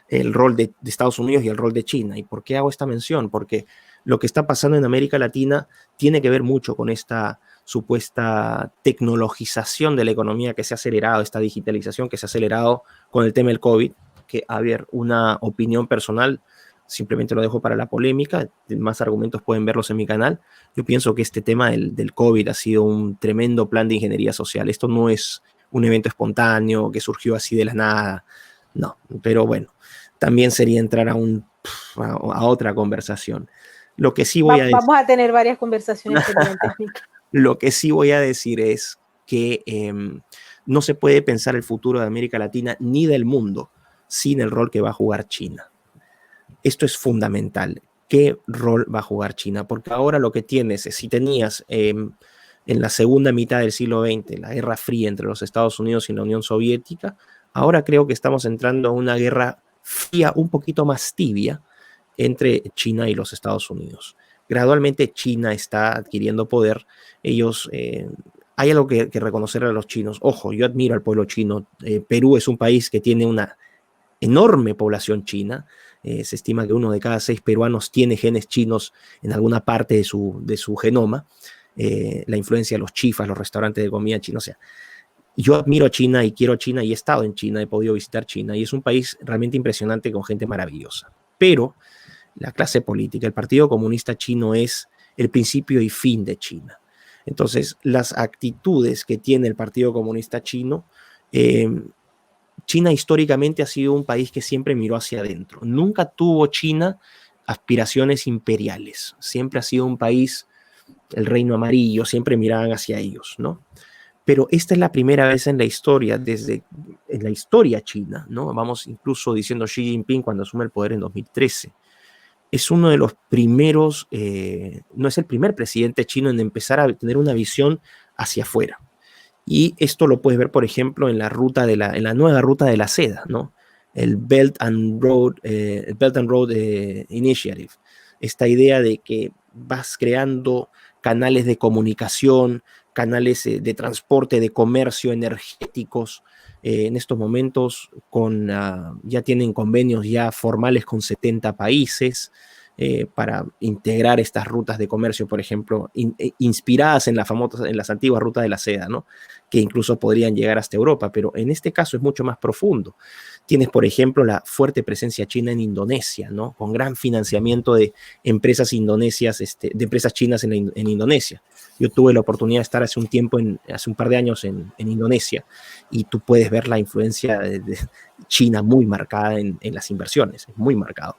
el rol de Estados Unidos y el rol de China. ¿Y por qué hago esta mención? Porque lo que está pasando en América Latina tiene que ver mucho con esta supuesta tecnologización de la economía que se ha acelerado, esta digitalización que se ha acelerado con el tema del COVID, que, a ver, una opinión personal, simplemente lo dejo para la polémica, más argumentos pueden verlos en mi canal. Yo pienso que este tema del COVID ha sido un tremendo plan de ingeniería social. Esto no es un evento espontáneo que surgió así de la nada, no, pero bueno, también sería entrar a otra conversación. Lo que sí voy a decir, vamos a tener varias conversaciones pendientes. Lo que sí voy a decir es que no se puede pensar el futuro de América Latina ni del mundo sin el rol que va a jugar China. Esto es fundamental. ¿Qué rol va a jugar China? Porque ahora lo que tienes es, si tenías en la segunda mitad del siglo XX la Guerra Fría entre los Estados Unidos y la Unión Soviética, ahora creo que estamos entrando a una guerra fría un poquito más tibia entre China y los Estados Unidos. Gradualmente China está adquiriendo poder. Ellos, hay algo que reconocer a los chinos. Ojo, yo admiro al pueblo chino. Perú es un país que tiene una enorme población china. Se estima que 1 de cada 6 peruanos tiene genes chinos en alguna parte de su genoma. La influencia de los chifas, los restaurantes de comida china, o sea, yo admiro a China y quiero a China y he estado en China, he podido visitar China y es un país realmente impresionante con gente maravillosa. Pero la clase política, el Partido Comunista Chino es el principio y fin de China. Entonces, las actitudes que tiene el Partido Comunista Chino, China históricamente ha sido un país que siempre miró hacia adentro. Nunca tuvo China aspiraciones imperiales. Siempre ha sido un país, el reino amarillo, siempre miraban hacia ellos, ¿no? Pero esta es la primera vez en la historia, en la historia china, ¿no? Vamos incluso diciendo Xi Jinping cuando asume el poder en 2013. Es uno de los primeros, no es el primer presidente chino en empezar a tener una visión hacia afuera. Y esto lo puedes ver, por ejemplo, en la nueva ruta de la seda, ¿no? El Belt and Road Initiative. Esta idea de que vas creando canales de comunicación, canales de transporte, de comercio, energéticos. En estos momentos ya tienen convenios ya formales con 70 países para integrar estas rutas de comercio, por ejemplo, inspiradas en las antiguas rutas de la seda, ¿no? Que incluso podrían llegar hasta Europa, pero en este caso es mucho más profundo. Tienes, por ejemplo, la fuerte presencia china en Indonesia, ¿no? Con gran financiamiento de empresas indonesias, de empresas chinas en Indonesia. Yo tuve la oportunidad de estar hace un par de años en Indonesia, y tú puedes ver la influencia de China muy marcada en las inversiones, muy marcado.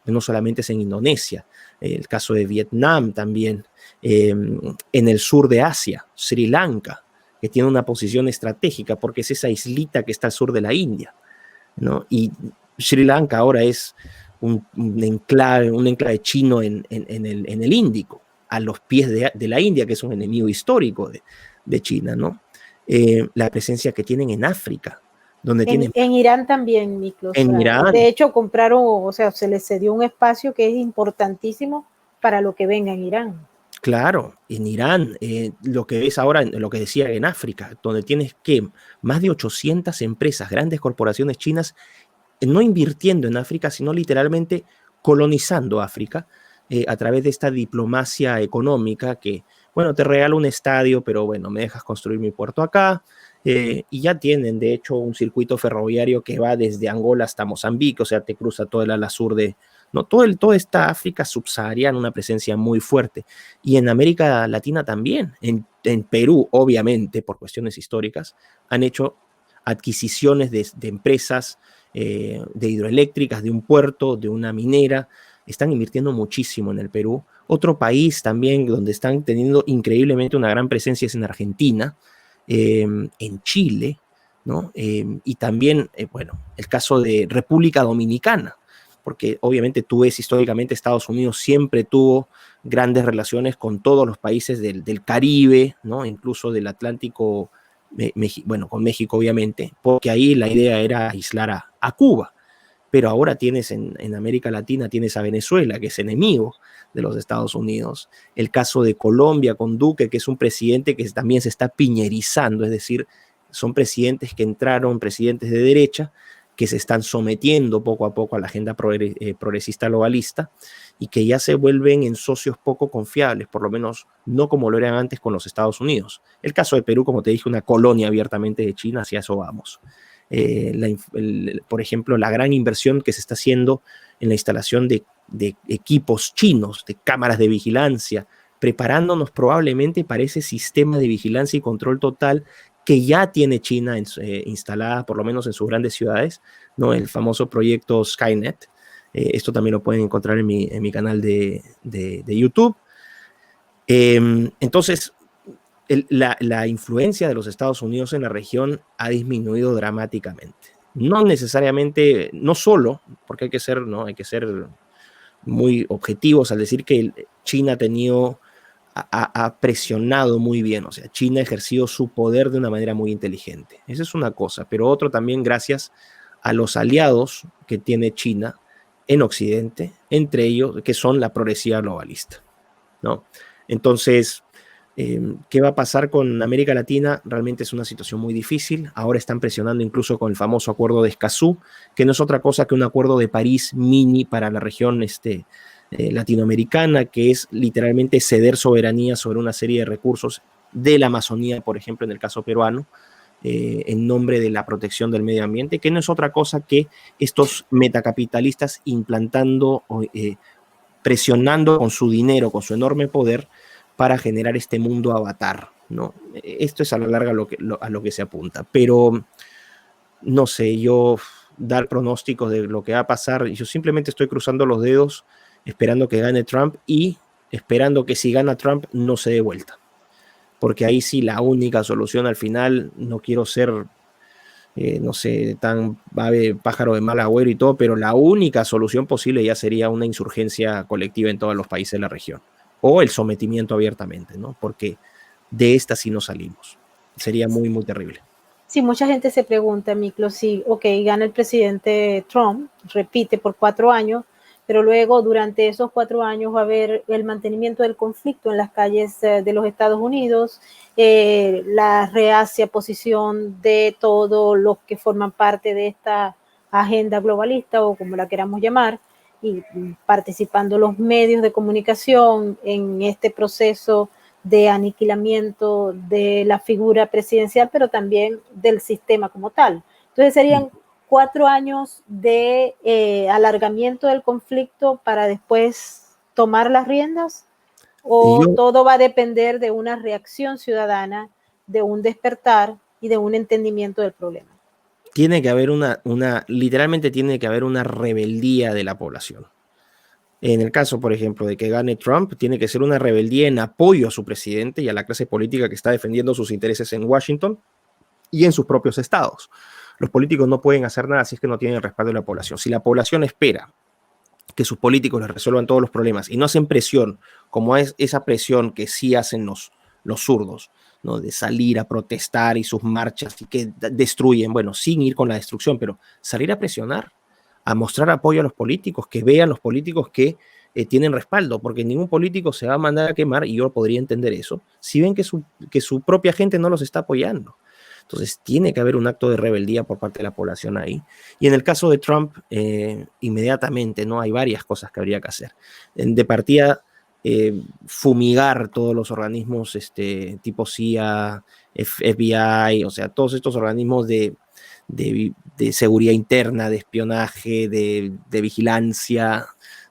No solamente es en Indonesia, el caso de Vietnam también, en el sur de Asia, Sri Lanka, que tiene una posición estratégica porque es esa islita que está al sur de la India, ¿no? Y Sri Lanka ahora es un enclave chino en el Índico, a los pies de la India, que es un enemigo histórico de China, ¿no? La presencia que tienen en África, donde tienen... En Irán también, Miklos. En Irán. De hecho, compraron, o sea, se les cedió un espacio que es importantísimo para lo que venga en Irán. Claro, en Irán, lo que ves ahora, lo que decía en África, donde tienes que más de 800 empresas, grandes corporaciones chinas, no invirtiendo en África, sino literalmente colonizando África a través de esta diplomacia económica que, bueno, te regalo un estadio, pero bueno, me dejas construir mi puerto acá. Y ya tienen, de hecho, un circuito ferroviario que va desde Angola hasta Mozambique, o sea, te cruza todo el ala sur no, toda esta África subsahariana, una presencia muy fuerte. Y en América Latina también, en Perú, obviamente, por cuestiones históricas, han hecho adquisiciones de empresas, de hidroeléctricas, de un puerto, de una minera. Están invirtiendo muchísimo en el Perú. Otro país también donde están teniendo increíblemente una gran presencia es en Argentina, en Chile, ¿no? Y también, bueno, el caso de República Dominicana, porque obviamente tú ves históricamente Estados Unidos siempre tuvo grandes relaciones con todos los países del Caribe, ¿no? Incluso del Atlántico, bueno, con México obviamente, porque ahí la idea era aislar a Cuba. Pero ahora tienes en América Latina, tienes a Venezuela, que es enemigo de los Estados Unidos. El caso de Colombia con Duque, que es un presidente que también se está piñerizando, es decir, son presidentes que entraron, presidentes de derecha, que se están sometiendo poco a poco a la agenda progresista globalista y que ya se vuelven en socios poco confiables, por lo menos no como lo eran antes con los Estados Unidos. El caso de Perú, como te dije, una colonia abiertamente de China, hacia eso vamos. Por ejemplo, la gran inversión que se está haciendo en la instalación de equipos chinos, de cámaras de vigilancia, preparándonos probablemente para ese sistema de vigilancia y control total que ya tiene China instalada, por lo menos en sus grandes ciudades, ¿no? El famoso proyecto Skynet. Esto también lo pueden encontrar en mi canal de YouTube. Entonces, la influencia de los Estados Unidos en la región ha disminuido dramáticamente. No necesariamente, no solo, porque hay que ser muy objetivos al decir que China ha presionado muy bien, o sea, China ha ejercido su poder de una manera muy inteligente. Esa es una cosa, pero otro también gracias a los aliados que tiene China en Occidente, entre ellos, que son la progresiva globalista, ¿no? Entonces, ¿qué va a pasar con América Latina? Realmente es una situación muy difícil. Ahora están presionando incluso con el famoso acuerdo de Escazú, que no es otra cosa que un acuerdo de París mini para la región latinoamericana, que es literalmente ceder soberanía sobre una serie de recursos de la Amazonía, por ejemplo, en el caso peruano, en nombre de la protección del medio ambiente, que no es otra cosa que estos metacapitalistas implantando, presionando con su dinero, con su enorme poder, para generar este mundo avatar, ¿no? Esto es a la larga a lo que se apunta, pero no sé, yo dar pronósticos de lo que va a pasar, yo simplemente estoy cruzando los dedos, esperando que gane Trump y esperando que si gana Trump no se dé vuelta, porque ahí sí la única solución al final, no quiero ser, no sé, tan pájaro de mal agüero y todo, pero la única solución posible ya sería una insurgencia colectiva en todos los países de la región, o el sometimiento abiertamente, ¿no? Porque de esta sí no salimos. sería muy, muy terrible. Sí, mucha gente se pregunta, Miklo, si, ok, gana el presidente Trump, repite por 4 años, pero luego durante esos 4 años va a haber el mantenimiento del conflicto en las calles de los Estados Unidos, la reacia posición de todos los que forman parte de esta agenda globalista o como la queramos llamar, y participando los medios de comunicación en este proceso de aniquilamiento de la figura presidencial, pero también del sistema como tal. Entonces serían 4 años de alargamiento del conflicto para después tomar las riendas, o todo va a depender de una reacción ciudadana, de un despertar y de un entendimiento del problema. Tiene que haber literalmente tiene que haber una rebeldía de la población. En el caso, por ejemplo, de que gane Trump, tiene que ser una rebeldía en apoyo a su presidente y a la clase política que está defendiendo sus intereses en Washington y en sus propios estados. Los políticos no pueden hacer nada si es que no tienen el respaldo de la población. Si la población espera que sus políticos les resuelvan todos los problemas y no hacen presión, como es esa presión que sí hacen los zurdos, ¿no? De salir a protestar y sus marchas y que destruyen, bueno, sin ir con la destrucción, pero salir a presionar, a mostrar apoyo a los políticos, que vean los políticos que tienen respaldo, porque ningún político se va a mandar a quemar, y yo podría entender eso, si ven que su propia gente no los está apoyando. Entonces tiene que haber un acto de rebeldía por parte de la población ahí. Y en el caso de Trump, inmediatamente, ¿no? Hay varias cosas que habría que hacer. De partida, fumigar todos los organismos tipo CIA, FBI, o sea, todos estos organismos de seguridad interna, de espionaje, de vigilancia,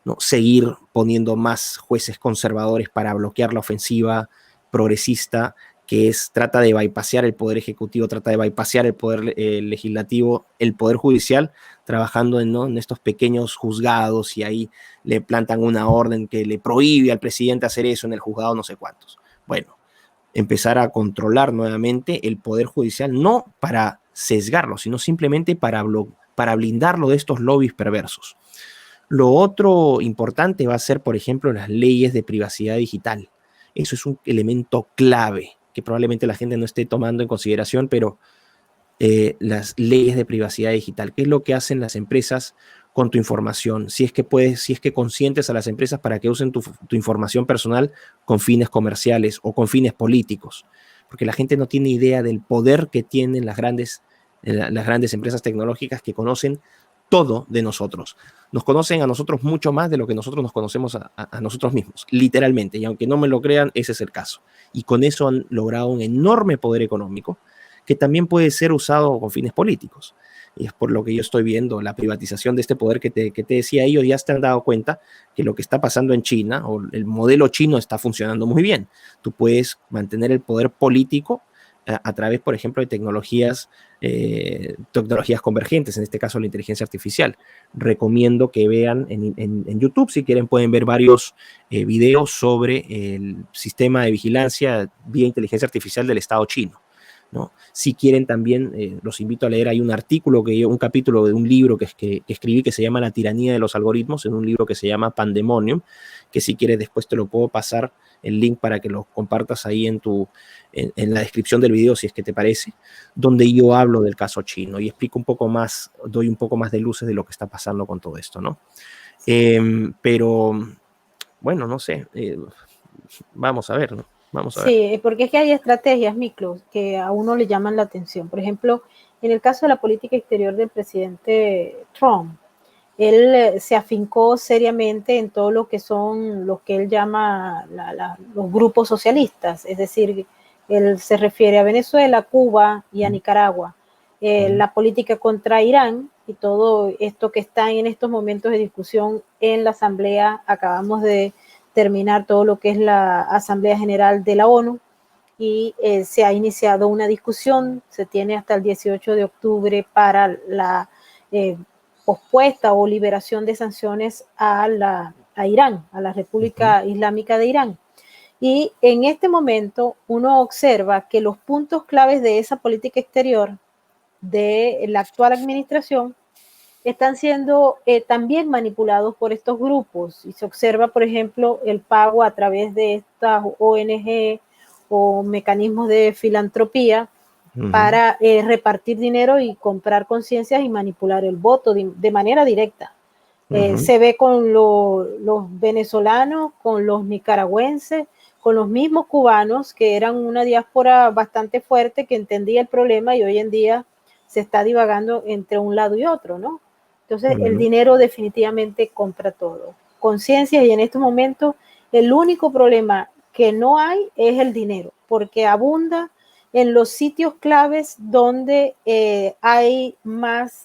¿no? Seguir poniendo más jueces conservadores para bloquear la ofensiva progresista, que trata de bypassear el poder ejecutivo, trata de bypassear el poder legislativo, el poder judicial, trabajando en estos pequeños juzgados, y ahí le plantan una orden que le prohíbe al presidente hacer eso en el juzgado no sé cuántos. Bueno, empezar a controlar nuevamente el poder judicial, no para sesgarlo, sino simplemente para blindarlo de estos lobbies perversos. Lo otro importante va a ser, por ejemplo, las leyes de privacidad digital. Eso es un elemento clave que probablemente la gente no esté tomando en consideración, pero las leyes de privacidad digital, ¿qué es lo que hacen las empresas con tu información? Si es que consientes a las empresas para que usen tu información personal con fines comerciales o con fines políticos, porque la gente no tiene idea del poder que tienen las grandes empresas tecnológicas, que conocen todo de nosotros. Nos conocen a nosotros mucho más de lo que nosotros nos conocemos a nosotros mismos, literalmente, y aunque no me lo crean, ese es el caso. Y con eso han logrado un enorme poder económico que también puede ser usado con fines políticos. Y es por lo que yo estoy viendo la privatización de este poder que te decía. Ellos ya se han dado cuenta que lo que está pasando en China, o el modelo chino, está funcionando muy bien. Tú puedes mantener el poder político a través, por ejemplo, de tecnologías convergentes, en este caso la inteligencia artificial. Recomiendo que vean en YouTube, si quieren, pueden ver varios videos sobre el sistema de vigilancia vía inteligencia artificial del Estado chino, ¿no? Si quieren también, los invito a leer, hay un capítulo de un libro que escribí, que se llama La tiranía de los algoritmos, en un libro que se llama Pandemonium, que si quieres después te lo puedo pasar el link para que lo compartas ahí en la descripción del video, si es que te parece, donde yo hablo del caso chino y explico un poco más, doy un poco más de luces de lo que está pasando con todo esto, ¿no? Pero, bueno, no sé, vamos a ver, ¿no? Vamos a ver. Sí, porque es que hay estrategias, Miklos, que a uno le llaman la atención. Por ejemplo, en el caso de la política exterior del presidente Trump, él se afincó seriamente en todo lo que son los que él llama los grupos socialistas, es decir, él se refiere a Venezuela, Cuba y a Nicaragua. La política contra Irán y todo esto que está en estos momentos de discusión en la Asamblea. Acabamos de terminar todo lo que es la Asamblea General de la ONU y se ha iniciado una discusión, se tiene hasta el 18 de octubre para la pospuesta o liberación de sanciones a Irán, a la República Islámica de Irán. Y en este momento uno observa que los puntos claves de esa política exterior de la actual administración están siendo también manipulados por estos grupos, y se observa, por ejemplo, el pago a través de estas ONG o mecanismos de filantropía Ujú, para repartir dinero y comprar conciencias y manipular el voto de manera directa. ujú. Se ve con los venezolanos, con los nicaragüenses, con los mismos cubanos, que eran una diáspora bastante fuerte, que entendía el problema y hoy en día se está divagando entre un lado y otro, ¿no? Entonces, el Ujú. dinero definitivamente compra todo. Conciencia, y en estos momentos el único problema que no hay es el dinero, porque abunda en los sitios claves donde hay más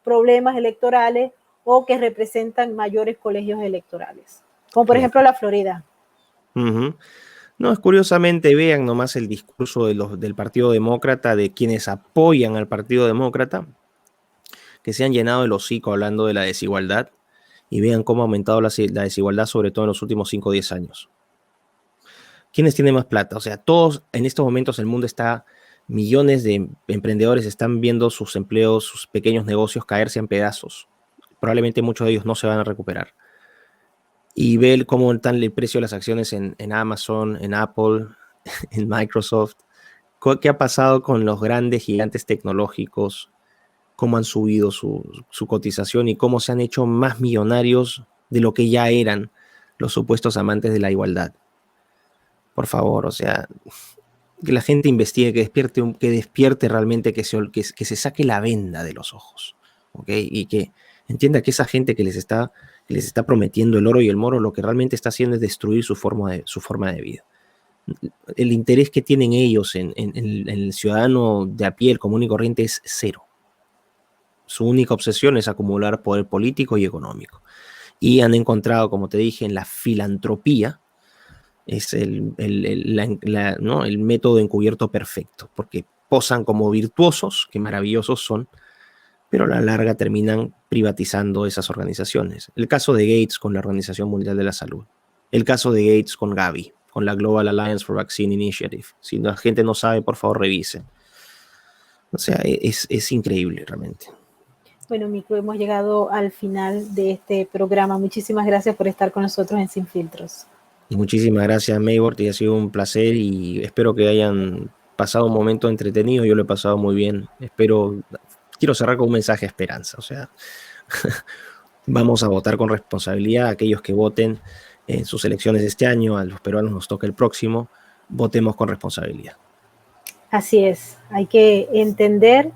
problemas electorales o que representan mayores colegios electorales, como por ejemplo Claro. la Florida. Ujú. No, es curiosamente, vean nomás el discurso del Partido Demócrata, de quienes apoyan al Partido Demócrata, que se han llenado el hocico hablando de la desigualdad, y vean cómo ha aumentado la desigualdad, sobre todo en los últimos 5 o 10 años. ¿Quiénes tienen más plata? O sea, todos en estos momentos el mundo está, millones de emprendedores están viendo sus empleos, sus pequeños negocios caerse en pedazos. Probablemente muchos de ellos no se van a recuperar. Y ver cómo están el precio de las acciones en Amazon, en Apple, en Microsoft. ¿Qué ha pasado con los grandes gigantes tecnológicos? ¿Cómo han subido su cotización y cómo se han hecho más millonarios de lo que ya eran los supuestos amantes de la igualdad? Por favor, o sea, que la gente investigue, que despierte realmente, que se saque la venda de los ojos, ¿ok? Y que entienda que esa gente que les está prometiendo el oro y el moro, lo que realmente está haciendo es destruir su forma de vida. El interés que tienen ellos en el ciudadano de a pie, el común y corriente, es cero. Su única obsesión es acumular poder político y económico. Y han encontrado, como te dije, en la filantropía, es ¿no? el método encubierto perfecto, porque posan como virtuosos, que maravillosos son, pero a la larga terminan privatizando esas organizaciones. El caso de Gates con la Organización Mundial de la Salud, el caso de Gates con Gavi, con la Global Alliance for Vaccine Initiative. Si la gente no sabe, por favor, revisen. O sea, es increíble realmente. Bueno, Mico, hemos llegado al final de este programa. Muchísimas gracias por estar con nosotros en Sin Filtros. Y muchísimas gracias, Maybord, y ha sido un placer y espero que hayan pasado un momento entretenido. Yo lo he pasado muy bien. Quiero cerrar con un mensaje de esperanza. O sea, vamos a votar con responsabilidad. Aquellos que voten en sus elecciones de este año, a los peruanos nos toca el próximo, votemos con responsabilidad. Así es, hay que entender,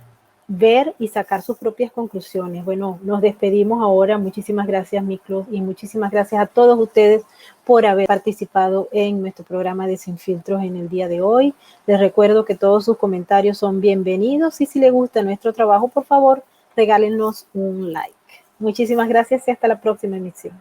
ver y sacar sus propias conclusiones. Bueno, nos despedimos ahora. Muchísimas gracias, Miklos, y muchísimas gracias a todos ustedes por haber participado en nuestro programa de Sin Filtros en el día de hoy. Les recuerdo que todos sus comentarios son bienvenidos y si les gusta nuestro trabajo, por favor, regálenos un like. Muchísimas gracias y hasta la próxima emisión.